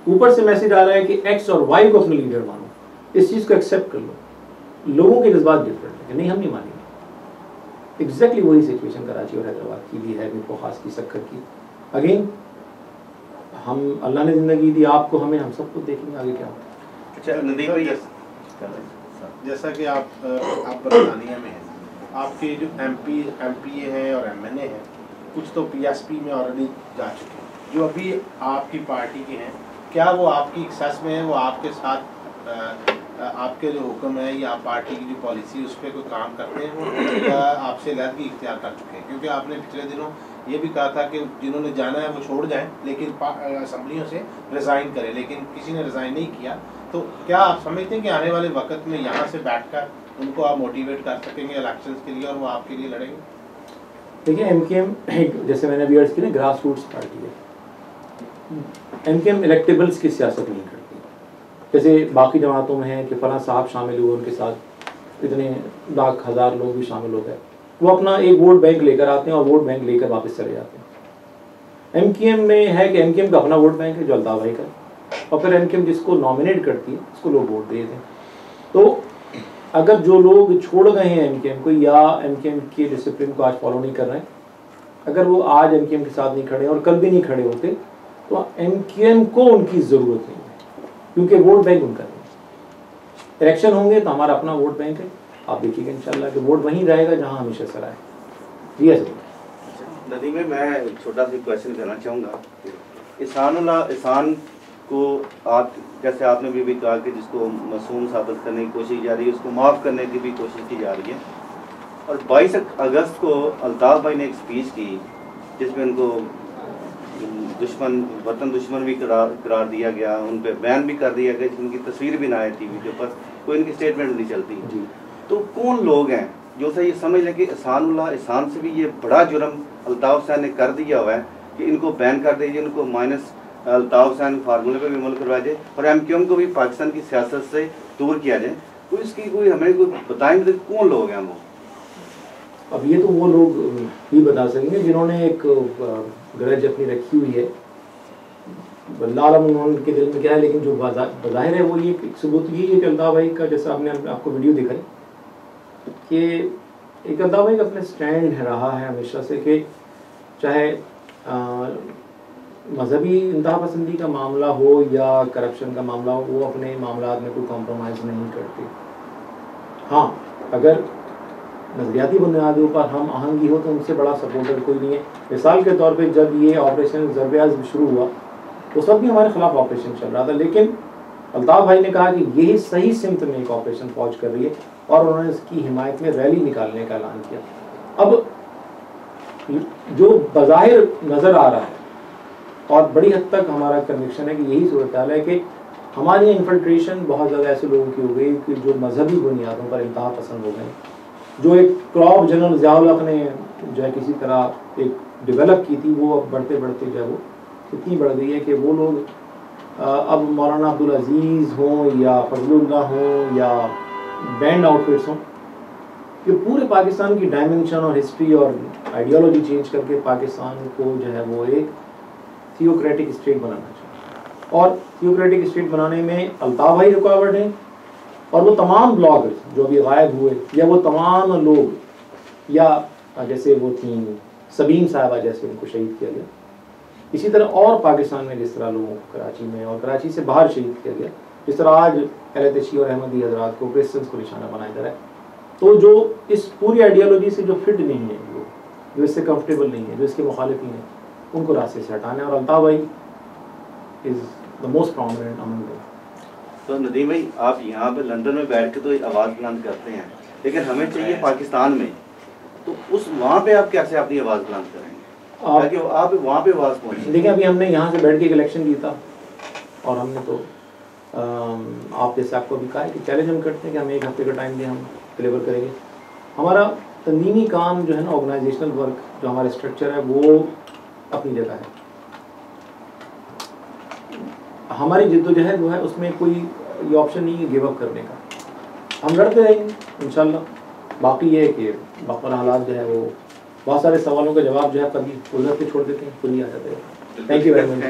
ऊपर से मैसेज आ रहा है कि X और Y को अपने लीडर मानो, इस चीज़ को एक्सेप्ट कर लो। लोगों के जज्बात डिफरेंट है कि नहीं हम नहीं मानेंगे। एग्जैक्टली वही सिचुएशन कराची और हैदराबाद की भी है, मीर ख़ास की, सक्कर की। अगेन हम अल्लाह ने ज़िंदगी दी आपको, हमें, हम सबको देखेंगे आगे क्या होता है। अच्छा नदीम भाई, जैसा कि आप बरतानिया में हैं, आपके जो MPA हैं और MNA हैं, कुछ तो PSP में ऑलरेडी जा चुके हैं, जो अभी आपकी पार्टी के हैं, क्या वो आपकी एक्सेस में है, वो आपके साथ आपके जो हुक्म है या पार्टी की जो पॉलिसी है उस पर कोई काम करते हैं, वो या आपसे अलहदगी इख्तियार कर चुके हैं? क्योंकि आपने पिछले दिनों ये भी कहा था कि जिन्होंने जाना है वो छोड़ जाएं, लेकिन असम्बलियों से रिज़ाइन करें, लेकिन किसी ने रिज़ाइन नहीं किया। तो क्या आप समझते हैं कि आने वाले वक्त में यहाँ से बैठकर उनको आप मोटिवेट कर सकेंगे इलेक्शंस के लिए और वो आपके लिए लड़ेंगे? देखिए MQM, जैसे मैंने अभी अर्ज़ की ना, ग्रास रूट्स पार्टी है। MQM इलेक्टेबल्स की सियासत नहीं करती, जैसे बाकी जमातों में है कि फलां साहब शामिल हुए, उनके साथ इतने लाख हज़ार लोग भी शामिल हो गए। वो अपना एक वोट बैंक लेकर आते हैं और वोट बैंक लेकर वापस चले जाते हैं। MQM में है कि MQM का अपना वोट बैंक है जो अल्ताफ भाई का, और फिर MQM जिसको नॉमिनेट करती है उसको लोग वोट दे देते हैं। तो अगर जो लोग छोड़ गए हैं MQM को या MQM के डिसिप्लिन को आज फॉलो नहीं कर रहे हैं, अगर वो आज MQM के साथ नहीं खड़े और कल भी नहीं खड़े होते, तो MQM को उनकी ज़रूरत नहीं है, क्योंकि वोट बैंक उनका नहीं है। इलेक्शन होंगे तो हमारा अपना वोट बैंक है, आप देखिएगा इंशाल्लाह कि वोट वहीं रहेगा जहां हमेशा सर आए। जी सर। नदीम में मैं छोटा सा क्वेश्चन करना चाहूँगा। एहसान को आप, जैसे आपने भी कहा कि जिसको मासूम साबित करने की कोशिश जा रही है, उसको माफ़ करने की भी कोशिश की जा रही है, और 22 अगस्त को अल्ताफ भाई ने एक स्पीच की जिसमें उनको वतन दुश्मन भी करार दिया गया, उन पर बैन भी कर दिया गया, जिनकी तस्वीर भी ना आए TV के ऊपर, कोई इनकी स्टेटमेंट नहीं चलती। तो कौन लोग हैं जो से ये समझ लें कि एहसान से भी ये बड़ा जुर्म अल्ताफ़ हुसैन ने कर दिया हुआ है कि इनको बैन कर दीजिए, इनको माइनस अल्ताफ़ हुसैन फार्मूले पे भी अमल करवाया जाए और MQM को भी पाकिस्तान की सियासत से दूर किया जाए। तो इसकी कोई हमें कोई बताएंगे तो कौन लोग हैं वो? अब ये तो वो लोग ही बता सकेंगे जिन्होंने एक गरज अपनी रखी हुई है, बल्लाम उनके दिल में क्या है, लेकिन जो बाज़ाहिर है वो ये सबूत यही है कि अल्ताफ़ भाई का, जैसा आपने आपको वीडियो दिखाई कि एक अल्ताफ़ भाई का अपने स्टैंड रहा है हमेशा से कि चाहे मजहबी इंतहा पसंदी का मामला हो या करप्शन का मामला हो, वो अपने मामला में कोई कॉम्प्रोमाइज़ नहीं करते। हाँ, अगर नज़रियाती बुनियादों पर हम आहंगी हो तो उनसे बड़ा सपोर्टर कोई नहीं है। मिसाल के तौर पे जब ये ऑपरेशन ज़र्ब-ए-अज़्म शुरू हुआ उस वक्त भी हमारे खिलाफ ऑपरेशन चल रहा था, लेकिन अल्ताफ़ भाई ने कहा कि यही सही सिमत में एक ऑपरेशन फौज कर रही है और उन्होंने इसकी हिमायत में रैली निकालने का ऐलान किया। अब जो बज़ाहिर नज़र आ रहा है और बड़ी हद तक हमारा कन्विक्शन है कि यही सूरत हाल है कि हमारी इन्फिल्ट्रेशन बहुत ज़्यादा ऐसे लोगों की हो गई कि जो मजहबी बुनियादों पर इंतहा पसंद हो गए, जो एक क्रॉप जनरल ज़ियाउल हक ने जो है किसी तरह एक डेवलप की थी, वो अब बढ़ते बढ़ते जो है वो इतनी बढ़ गई है कि वो लोग अब मौलाना अब्दुल अजीज़ हों या फजलुल्लाह हों या बैंड आउटफिट्स हों, ये पूरे पाकिस्तान की डायमेंशन और हिस्ट्री और आइडियोलॉजी चेंज करके पाकिस्तान को जो है वो एक थियोक्रेटिक स्टेट बनाना चाहिए। और थियोक्रेटिक स्टेट बनाने में अल्ताफ़ भाई रुकावट है और वो तमाम ब्लॉगर्स जो अभी गायब हुए या वो तमाम लोग या जैसे वो थी सबीन साहबा जैसे उनको शहीद किया गया, इसी तरह और पाकिस्तान में जिस तरह लोगों को कराची में और कराची से बाहर शहीद किया गया, जिस तरह आज एहलतशी और अहमदी हजरात को क्रिश्चियंस को निशाना बनाया जा रहा है, तो जो इस पूरी आइडियोलॉजी से जो फिट नहीं है, जो इससे कंफर्टेबल नहीं है, जो इसके मुखालिफिन है, उनको रास्ते से हटाना है। और अल्ताफ़ भाई is the most prominent among them. तो नदीम भाई, आप यहाँ पे लंदन में बैठ के तो आवाज़ बुलंद करते हैं, लेकिन हमें चाहिए पाकिस्तान में, तो उस वहाँ पे आप कैसे अपनी आवाज़ बुलंद करेंगे ताकि आप वहाँ पे आवाज़ पहुँचे? देखिए, अभी हमने यहाँ से बैठ के एक इलेक्शन जीता और हमने तो आप जैसे आपको अभी कहा है कि चैलेंज हम करते हैं कि हमें 1 हफ्ते का टाइम दें, हम डिलीवर करेंगे। हमारा तंजीमी काम जो है ना, ऑर्गेनाइजेशनल वर्क जो हमारा स्ट्रक्चर है वो अपनी जगह है। हमारी जिद्दोजहद जो है उसमें कोई ये ऑप्शन नहीं है गिव अप करने का। हम लड़ते रहेंगे इंशाल्लाह। बाकी ये है कि बाकी हालात जो है वो बहुत सारे सवालों का जवाब जो है कभी उलझ के छोड़ देते हैं, खुद ही आ जाते हैं। Thank you very much.